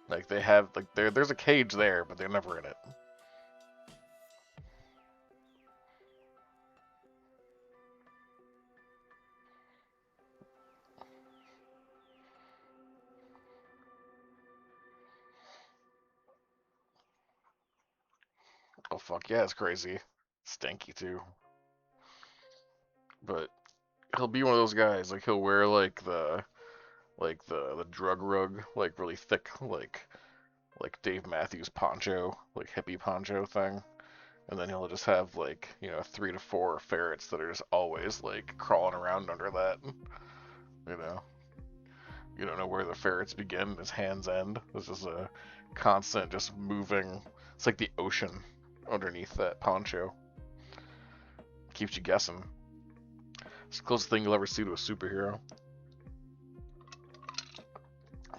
Like, they have, like, there's a cage there, but they're never in it. Oh fuck yeah, it's crazy. Stinky too. But he'll be one of those guys, like he'll wear like the drug rug, like really thick, like Dave Matthews poncho, like hippie poncho thing. And then he'll just have like, 3 to 4 ferrets that are just always like crawling around under that. You know. You don't know where the ferrets begin and his hands end. It's just a constant just moving, it's like the ocean. underneath that poncho. Keeps you guessing. It's the closest thing you'll ever see to a superhero.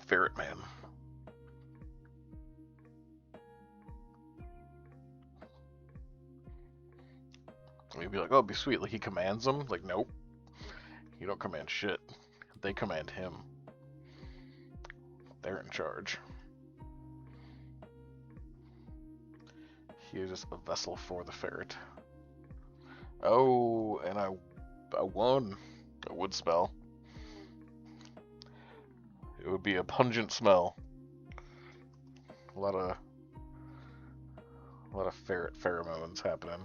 Ferret Man. You'd be like, oh, it'd be sweet. Like, he commands them. Like, nope. You don't command shit. They command him. They're in charge. He is just a vessel for the ferret. Oh, and I won a wood spell. It would be a pungent smell. A lot of ferret pheromones happening.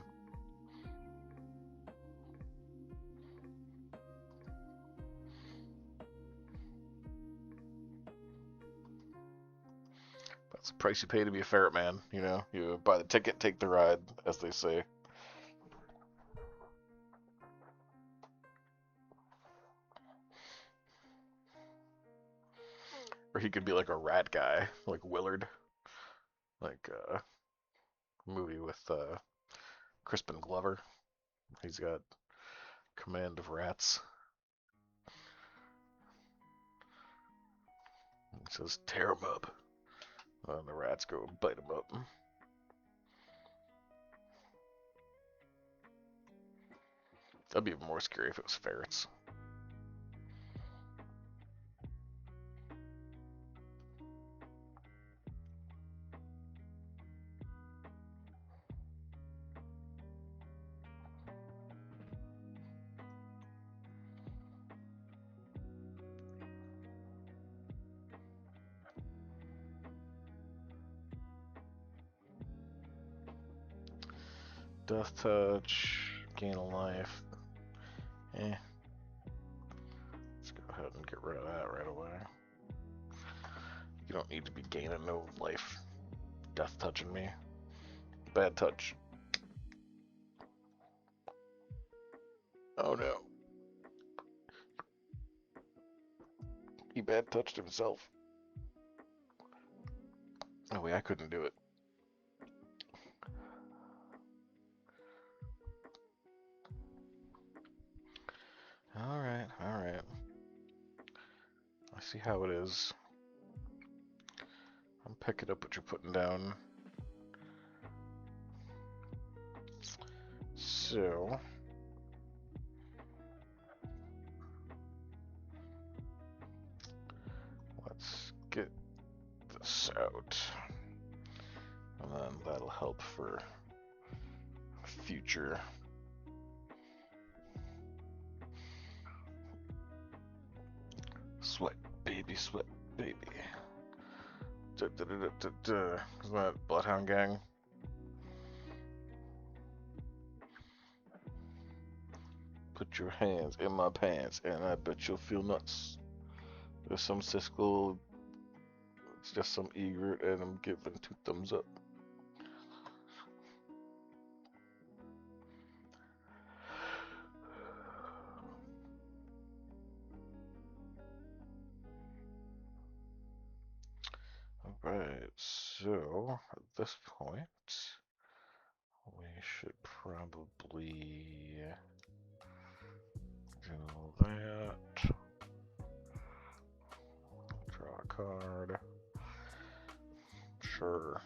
That's the price you pay to be a ferret man. You know, you buy the ticket, take the ride, as they say. Or he could be like a rat guy, like Willard, like movie with Crispin Glover. He's got command of rats. He says, tear him up. And the rats go bite him up. That'd be even more scary if it was ferrets. Death touch, gain a life. Let's go ahead and get rid of that right away. You don't need to be gaining no life. Death touching me. Bad touch. Oh no. He bad touched himself. Oh wait, I couldn't do it. Alright, alright. I see how it is. I'm picking up what you're putting down. So... let's get this out. And then that'll help for future. Sweat, baby, sweat, baby. Isn't that Bloodhound Gang? Put your hands in my pants and I bet you'll feel nuts. There's some Siskel, it's just some egret and I'm giving 2 thumbs up. Alright, so at this point, we should probably do that. Draw a card. Sure.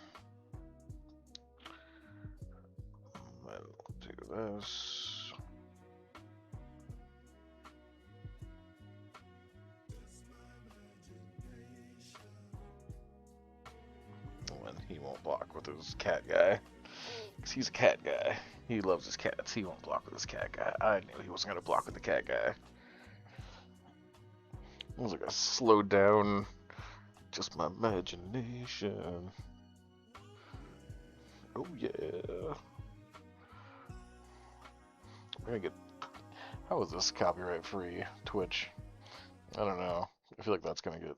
And then we'll do this. And he won't block with his cat guy. Because he's a cat guy. He loves his cats. He won't block with his cat guy. I knew he wasn't going to block with the cat guy. It was like a slowed down, just my imagination. Oh yeah. We're gonna get. How is this copyright free? Twitch. I don't know. I feel like that's gonna get.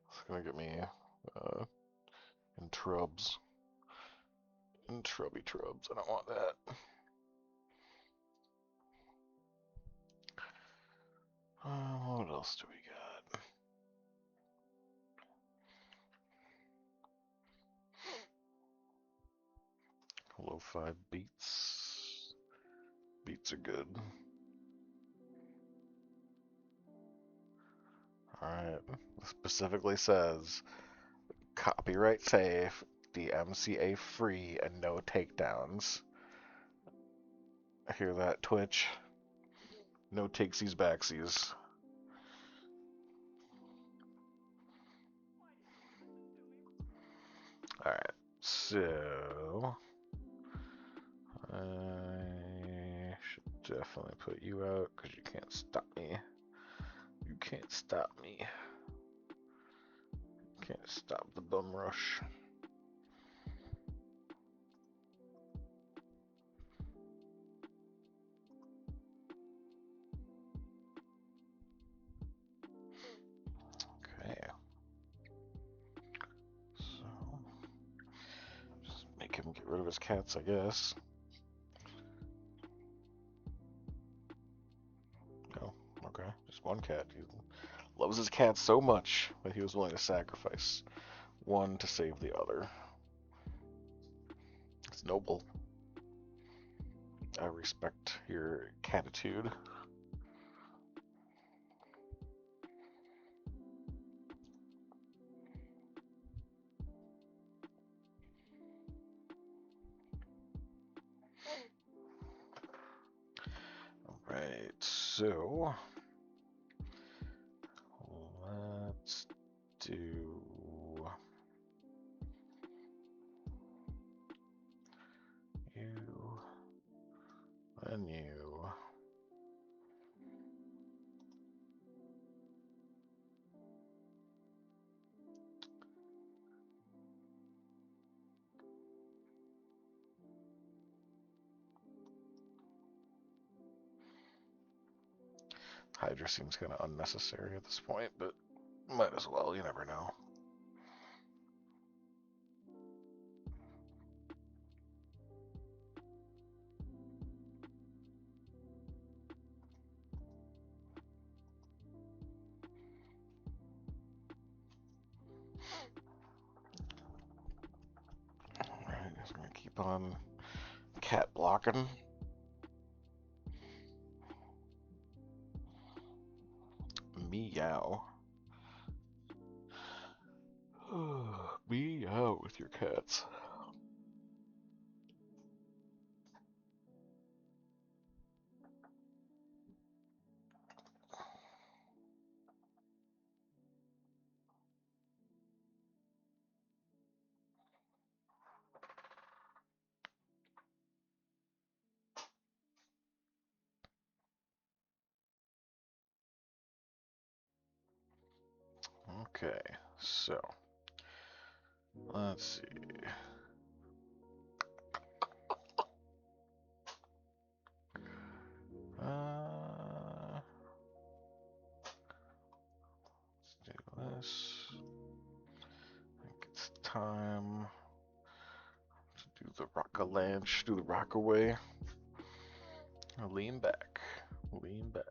It's gonna get me in trubs. In trubby trubs. I don't want that. What else do we got? Level 5 beets. Beets are good. Alright. Specifically says copyright safe, DMCA free, and no takedowns. I hear that, Twitch. No takesies backsies. Alright, so I should definitely put you out because you can't stop me. You can't stop me. Can't stop the bum rush. Okay. So, just make him get rid of his cats, I guess. No, okay. Just one cat. He loves his cat so much that he was willing to sacrifice one to save the other. It's noble. I respect your catitude. Alright, so let's do you and you. Hydra seems kind of unnecessary at this point, but might as well, you never know. Alright, just gonna keep on cat blocking. Meow. Meow with your cats. Okay, so let's see. Let's do this. I think it's time to do the rock-a-lanche, do the rock-away. Lean back, lean back.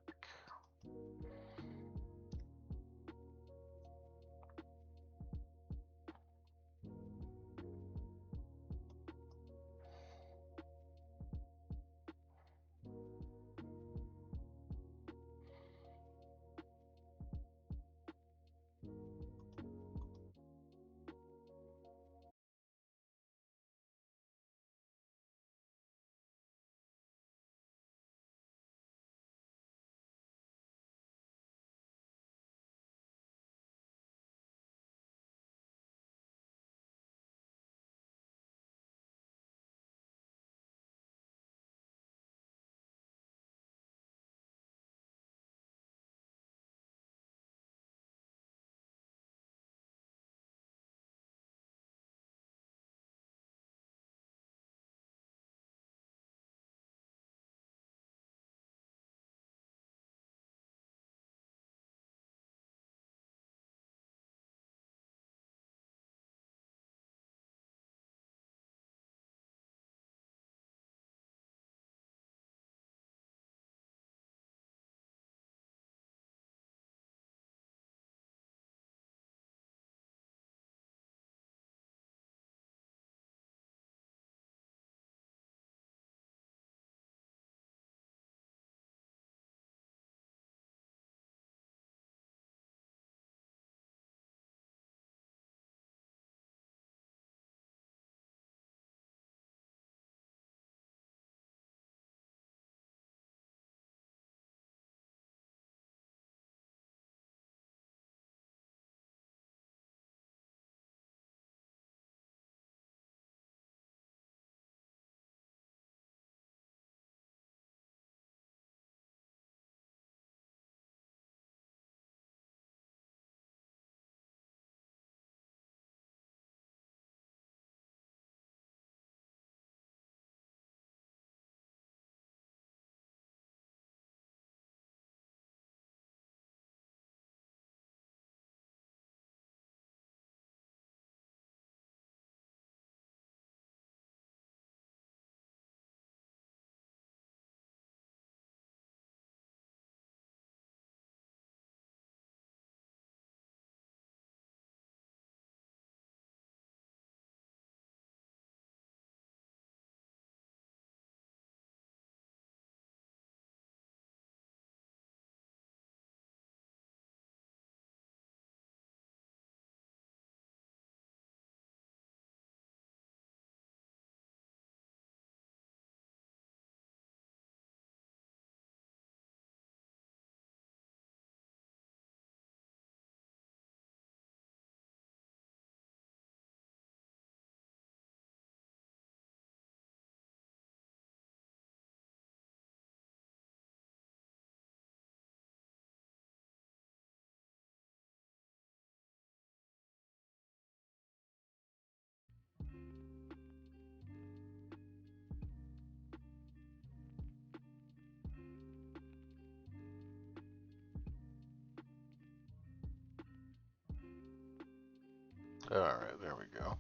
Alright, there we go.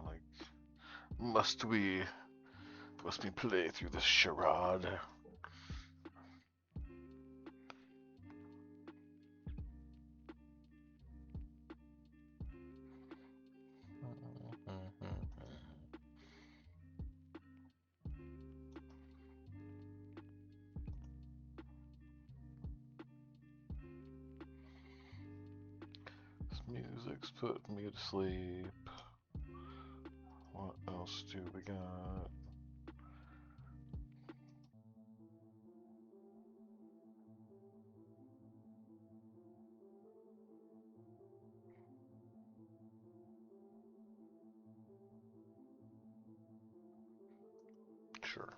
Like, must we play through this charade? This music's putting me to sleep. What else do we got? Sure.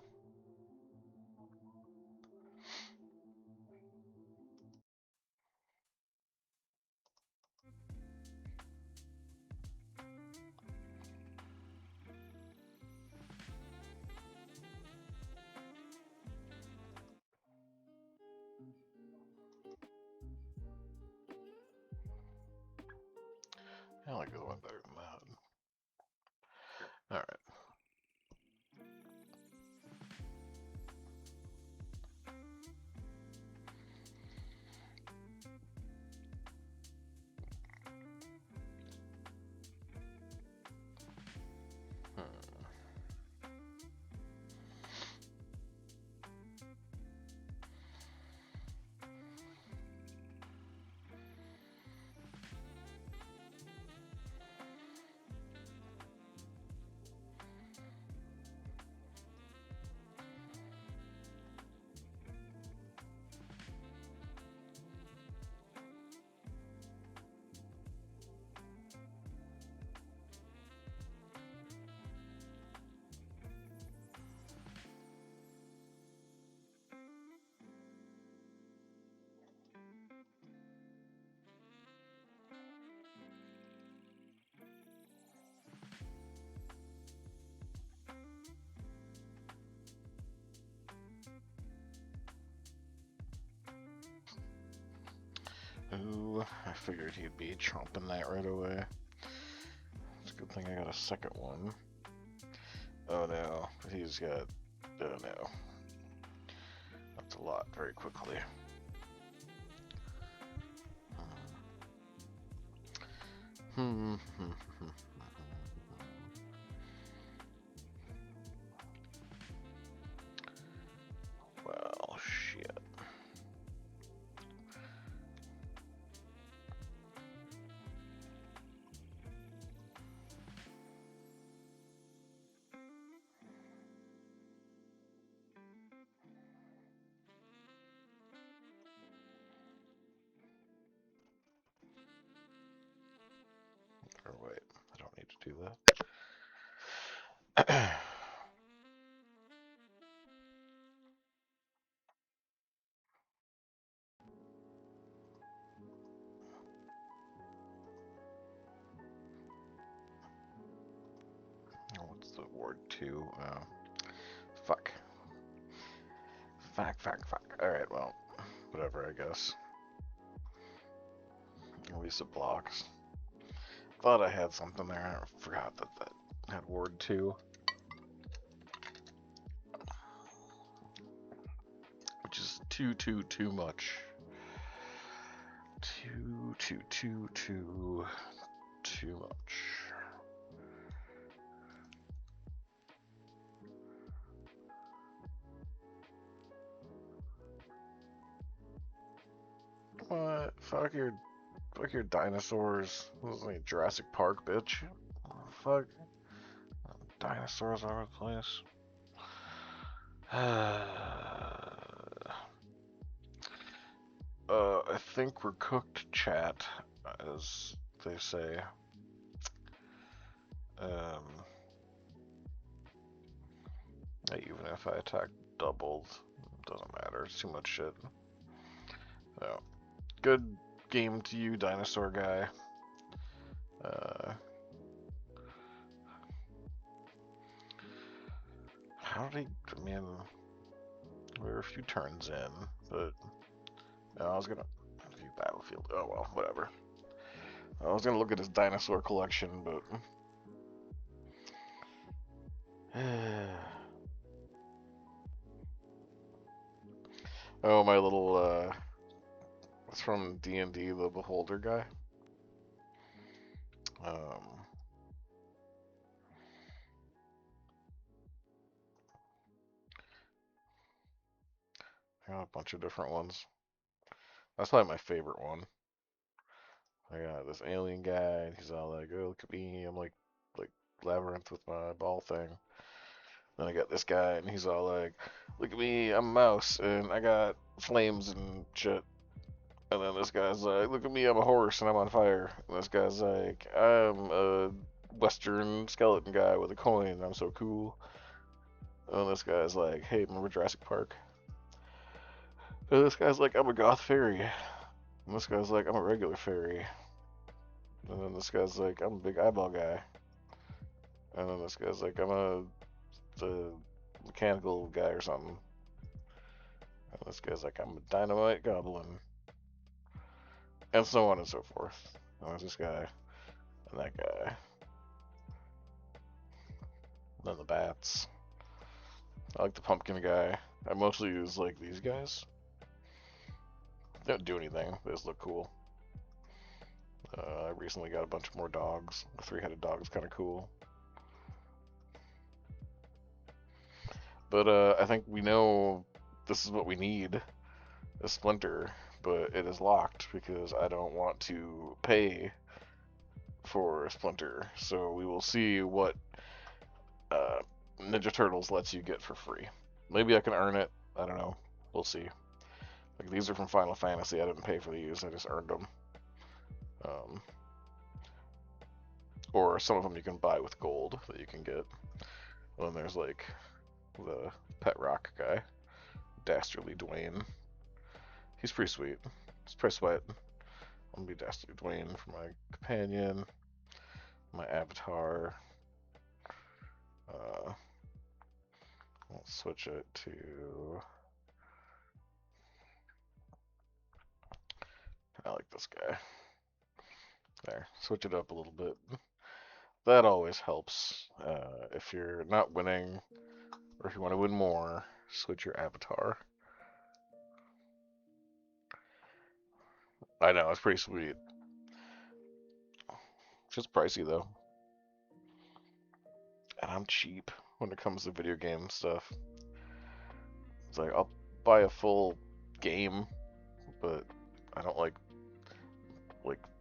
I like the one better than that. Alright. Ooh, I figured he'd be chomping that right away. It's a good thing I got a second one. Oh no, he's got... Oh no. That's a lot very quickly. Well, shit. Or wait, I don't need to do that. What's the ward 2? Oh. Fuck. Fuck. Alright, well, whatever, I guess. At least it blocks. Thought I had something there. I forgot that had ward 2. Which is too much. Too much. What? Fuck your dinosaurs. This is like Jurassic Park, bitch. Fuck. Dinosaurs all over the place. I think we're cooked, chat, as they say. Even if I attack doubled, doesn't matter. It's too much shit. So, good game to you, dinosaur guy. How did he? I mean, we were a few turns in, but I was gonna view battlefield. Oh well, whatever. I was gonna look at his dinosaur collection, but oh, my little it's from D&D, the Beholder guy. I got a bunch of different ones. That's probably my favorite one. I got this alien guy, and he's all like, "Oh, look at me! I'm like labyrinth with my ball thing." Then I got this guy, and he's all like, "Look at me! I'm a mouse, and I got flames and shit." And then this guy's like, "Look at me! I'm a horse, and I'm on fire." And this guy's like, "I'm a Western skeleton guy with a coin, and I'm so cool." And this guy's like, "Hey, remember Jurassic Park?" And this guy's like, "I'm a goth fairy." And this guy's like, "I'm a regular fairy." And then this guy's like, "I'm a big eyeball guy." And then this guy's like, "I'm the mechanical guy or something." And this guy's like, "I'm a dynamite goblin." And so on and so forth. And there's this guy, and that guy. And then the bats. I like the pumpkin guy. I mostly use like these guys. They don't do anything, they just look cool. I recently got a bunch more dogs. The three-headed dog's kind of cool. But I think we know this is what we need, a Splinter, but it is locked because I don't want to pay for a Splinter. So we will see what Ninja Turtles lets you get for free. Maybe I can earn it. I don't know. We'll see. Like, these are from Final Fantasy. I didn't pay for these. I just earned them. Or some of them you can buy with gold that you can get. And then there's like the Pet Rock guy, Dastardly Dwayne. He's pretty sweet. He's pretty sweet. I'm gonna be Dastardly Dwayne for my companion, my avatar. I'll switch it to. I like this guy. There, switch it up a little bit. That always helps. If you're not winning, or if you want to win more, switch your avatar. I know, it's pretty sweet. Just pricey though. And I'm cheap when it comes to video game stuff. It's like I'll buy a full game, but I don't like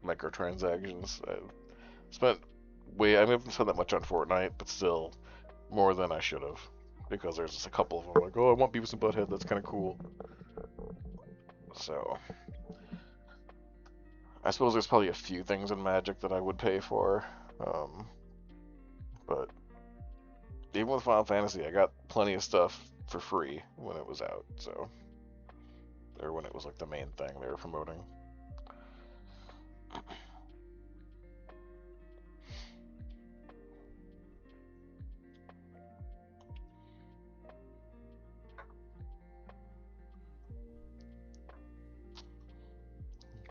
microtransactions. I've spent I haven't spent that much on Fortnite, but still more than I should have. Because there's just a couple of them like, oh, I want Beavis and Butthead, that's kind of cool. So I suppose there's probably a few things in Magic that I would pay for, but even with Final Fantasy, I got plenty of stuff for free when it was out. So, or when it was like the main thing they were promoting.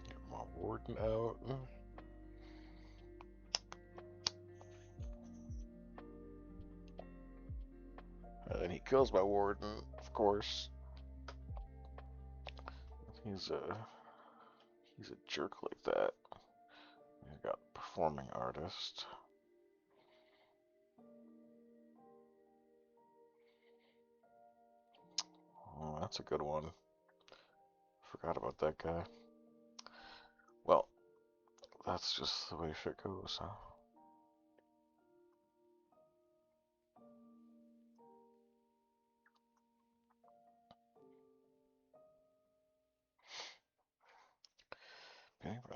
Get my Warden out. And then he kills my Warden, of course. He's a jerk like that. I got Performing Artist. Oh, that's a good one. Forgot about that guy. Well, that's just the way shit goes, huh?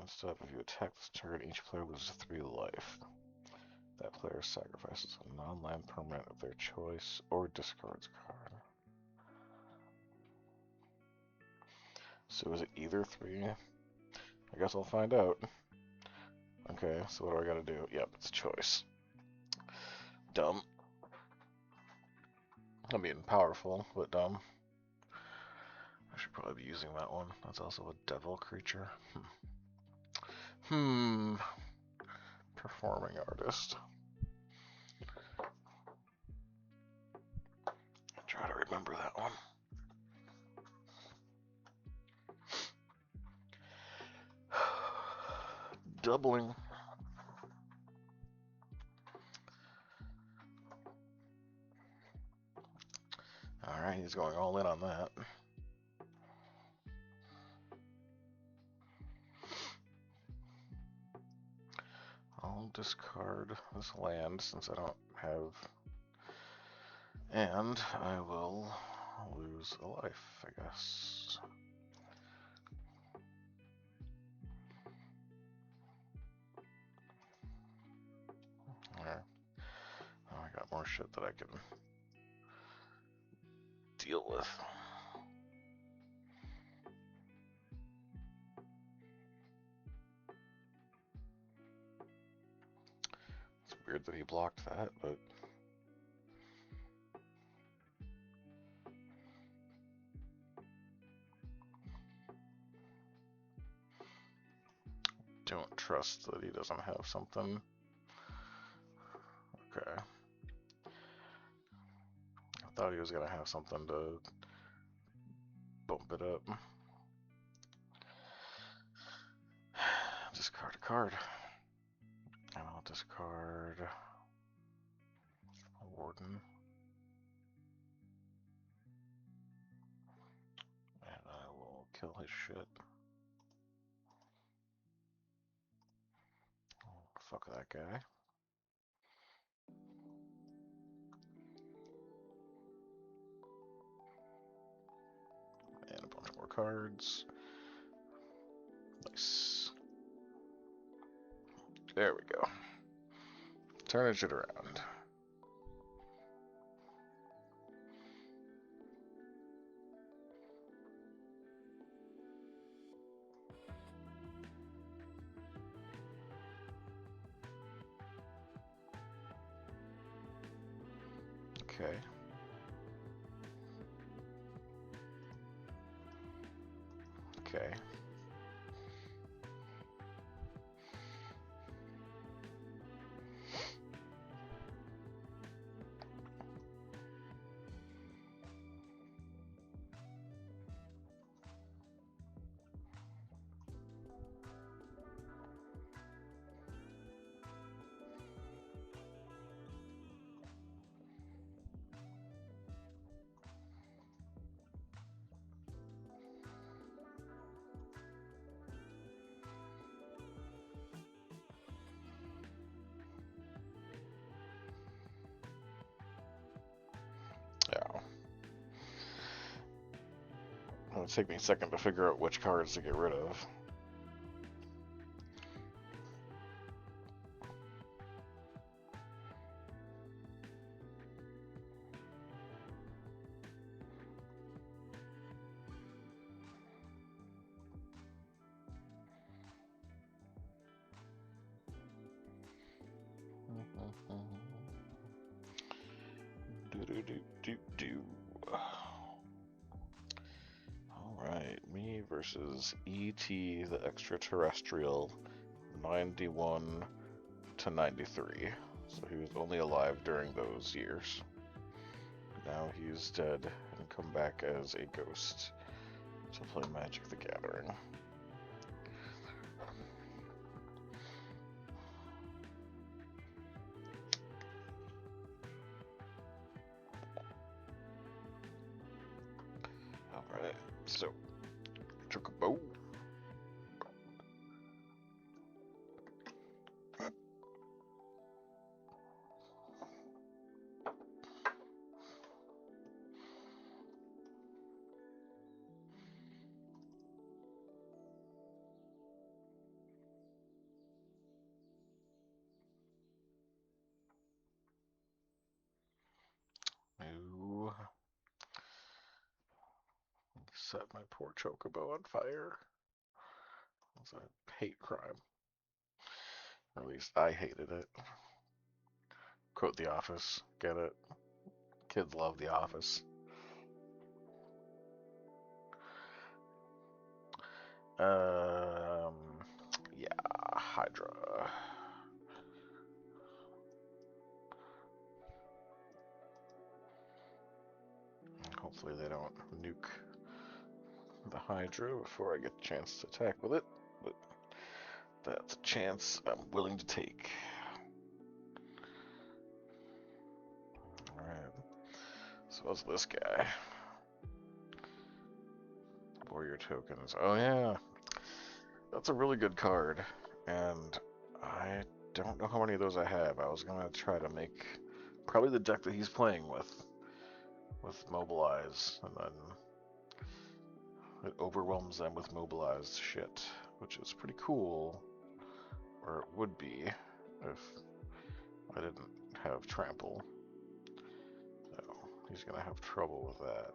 Stop. If you attack this target, each player loses 3 life. That player sacrifices a non-land permanent of their choice or discards a card. So is it either 3? I guess I'll find out. Okay, so what do I gotta do? Yep, it's choice. Dumb. I mean, powerful, but dumb. I should probably be using that one. That's also a devil creature. Performing artist. Try to remember that one. Doubling. Alright, he's going all in on that. I'll discard this land since I don't have... And I will lose a life, I guess. There. Oh, I got more shit that I can deal with. It's weird that he blocked that, but... Don't trust that he doesn't have something. Okay. I thought he was gonna have something to bump it up. Discard a card. And I'll discard a Warden. And I will kill his shit. Oh, fuck that guy. And a bunch more cards. Nice. There we go. Turning shit around. Okay. Okay. Yeah. It'll take me a second to figure out which cards to get rid of. Alright, me versus E.T. the Extraterrestrial, 91 to 93. So he was only alive during those years. Now he's dead and come back as a ghost to play Magic the Gathering. Alright, so took a bow. Ooh. Set my poor Chocobo on fire. It's a hate crime. Or at least I hated it. Quote The Office. Get it? Kids love The Office. Yeah, Hydra. Hopefully they don't nuke the Hydra before I get the chance to attack with it, but that's a chance I'm willing to take. Alright, so what's this guy? Warrior tokens. Oh yeah, that's a really good card, and I don't know how many of those I have. I was gonna try to make probably the deck that he's playing with Mobilize, and then it overwhelms them with mobilized shit, which is pretty cool, or it would be if I didn't have trample. So he's gonna have trouble with that.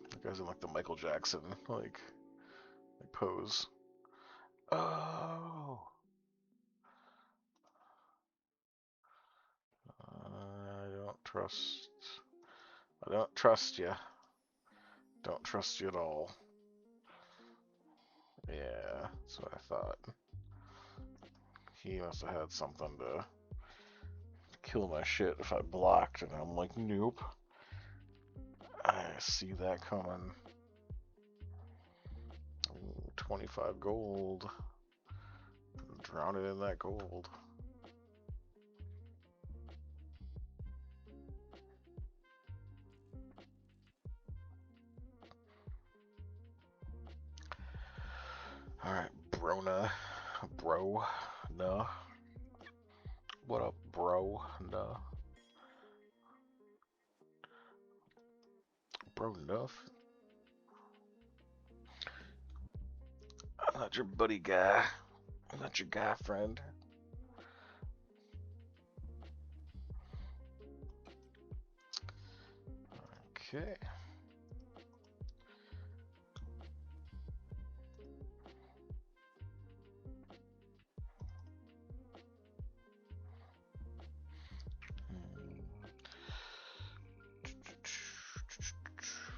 That guy's in like the Michael Jackson like pose. Oh. I don't trust you. Don't trust you at all. Yeah, that's what I thought. He must have had something to kill my shit if I blocked, and I'm like, nope. I see that coming. Ooh, 25 gold. Drown it in that gold. Alright, bro, no. What up, bro, no. Bro, nuff. I'm not your buddy guy. I'm not your guy friend. Okay.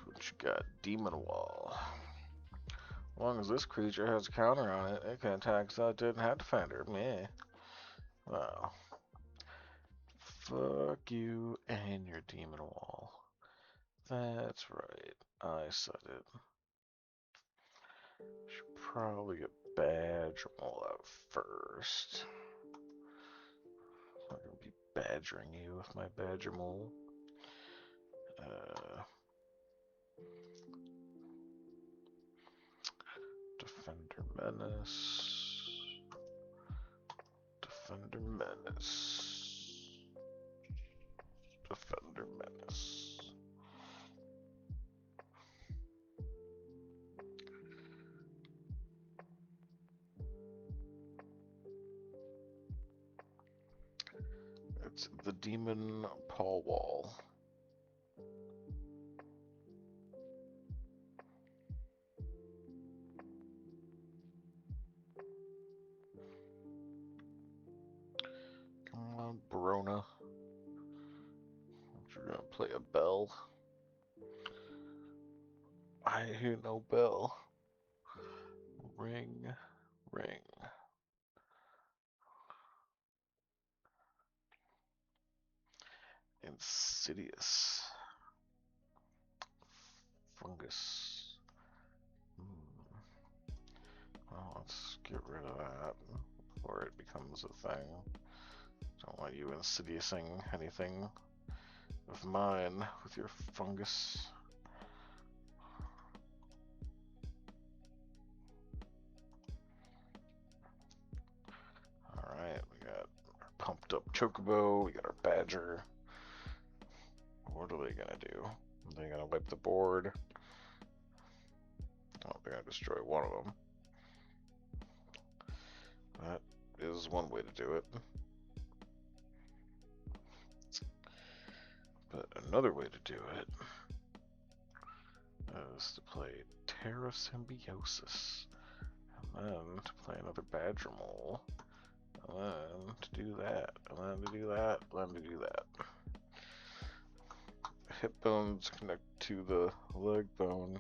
What you got? Demon Wall. As long as this creature has a counter on it, it can attack so it didn't have Defender. Meh. Wow. Fuck you and your Demon Wall. That's right. I said it. Should probably get Badger Mole out first. I'm not gonna be badgering you with my Badger Mole. Defender Menace. Defender Menace. Defender Menace. It's the Demon Paul Wall. Come on, Barona. You're gonna play a bell. I hear no bell. Ring, ring. Insidious. Fungus. Well, let's get rid of that before it becomes a thing. Don't want you insidiousing anything of mine with your fungus. Alright, we got our pumped up Chocobo, we got our Badger. What are they gonna do? Are they gonna wipe the board? Oh, they're gonna destroy one of them. That is one way to do it. But another way to do it is to play Terra Symbiosis, and then to play another Badger Mole, and then to do that, and then to do that, and then to do that. Hip bones connect to the leg bone.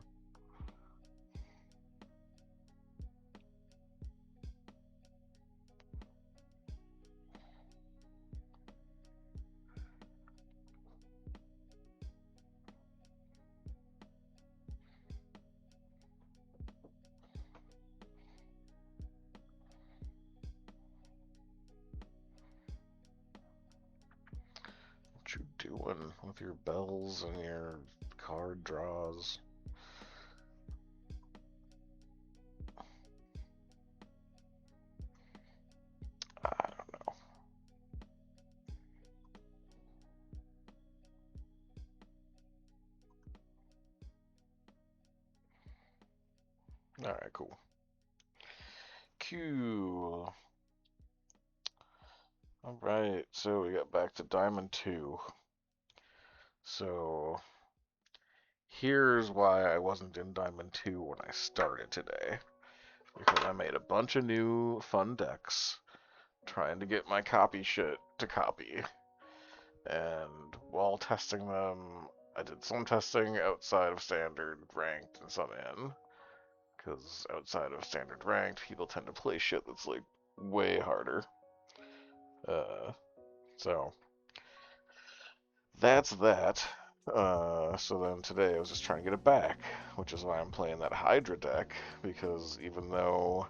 doing with your bells and your card draws? I don't know. Alright, cool. Cool. Alright, so we got back to Diamond 2. So, here's why I wasn't in Diamond 2 when I started today. Because I made a bunch of new fun decks, trying to get my copy shit to copy. And while testing them, I did some testing outside of standard, ranked, and some in. Because outside of standard ranked, people tend to play shit that's like way harder. So that's that. So then today I was just trying to get it back, which is why I'm playing that Hydra deck, because even though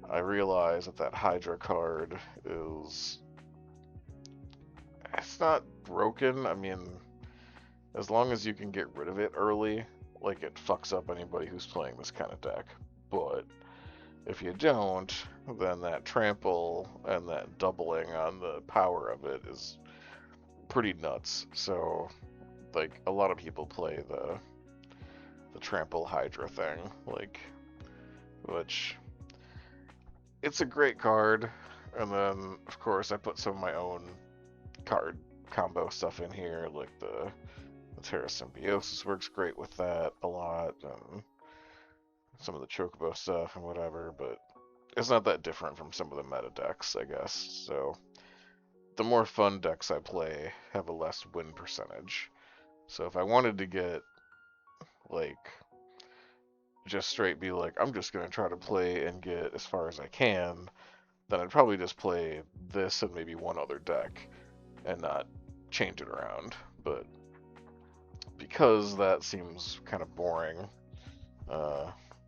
I realize that that Hydra card is... It's not broken, I mean, as long as you can get rid of it early, like it fucks up anybody who's playing this kind of deck. But if you don't, then that trample and that doubling on the power of it is pretty nuts. So, like, a lot of people play the trample Hydra thing, like, which it's a great card. And then, of course, I put some of my own card combo stuff in here, like the Terra Symbiosis works great with that a lot, and some of the Chocobo stuff and whatever, but it's not that different from some of the meta decks, I guess. So the more fun decks I play have a less win percentage. So if I wanted to get, like, just straight be like, I'm just going to try to play and get as far as I can, then I'd probably just play this and maybe one other deck and not change it around. But because that seems kind of boring,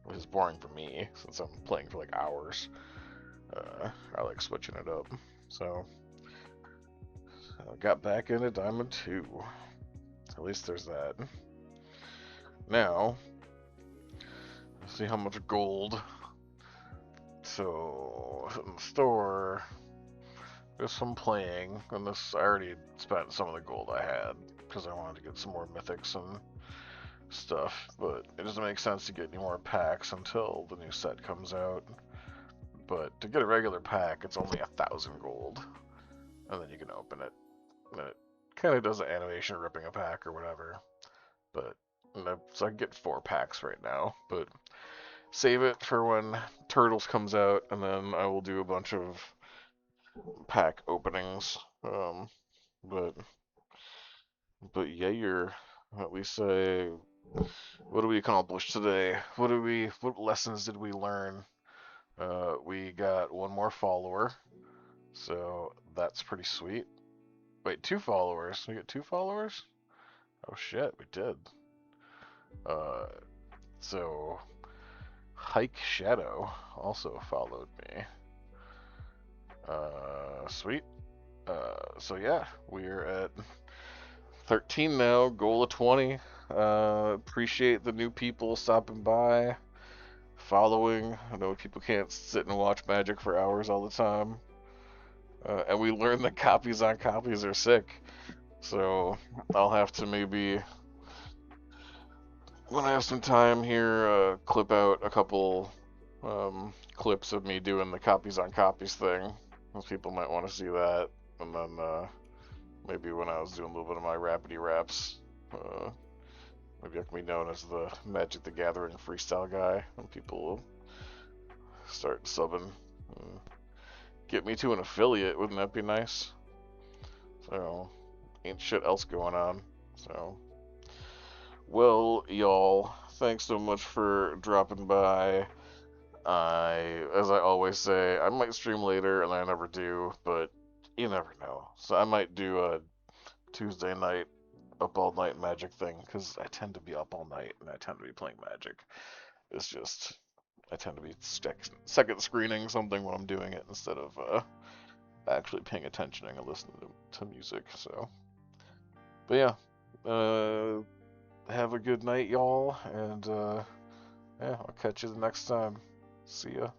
which is boring for me since I'm playing for like hours, I like switching it up. So I got back into Diamond 2. At least there's that. Now, let's see how much gold. So, in the store, just from playing, and this, I already spent some of the gold I had, because I wanted to get some more mythics and stuff, but it doesn't make sense to get any more packs until the new set comes out. But to get a regular pack, it's only 1,000 gold, and then you can open it. And it kind of does the animation ripping a pack or whatever. But so I can get 4 packs right now, but save it for when Turtles comes out, and then I will do a bunch of pack openings. But yeah, you're at least say, what do we accomplish today? What lessons did we learn? We got one more follower, so that's pretty sweet. Wait, 2 followers? We got 2 followers? Oh shit, we did. So Hike Shadow also followed me. Sweet. So yeah, we're at 13 now, goal of 20. Appreciate the new people stopping by, following. I know people can't sit and watch Magic for hours all the time. And we learned that copies on copies are sick. So I'll have to maybe, when I have some time here, clip out a couple clips of me doing the copies on copies thing. Most people might want to see that. And then maybe when I was doing a little bit of my rapidy raps, maybe I can be known as the Magic the Gathering freestyle guy, and people will start subbing. Get me to an affiliate, wouldn't that be nice? So, ain't shit else going on. So, well, y'all, thanks so much for dropping by. As I always say, I might stream later, and I never do, but you never know. So I might do a Tuesday night up all night Magic thing, because I tend to be up all night, and I tend to be playing Magic. It's just, I tend to be second screening something when I'm doing it, instead of actually paying attention and listening to music, so. But yeah, have a good night, y'all, and yeah, I'll catch you the next time. See ya.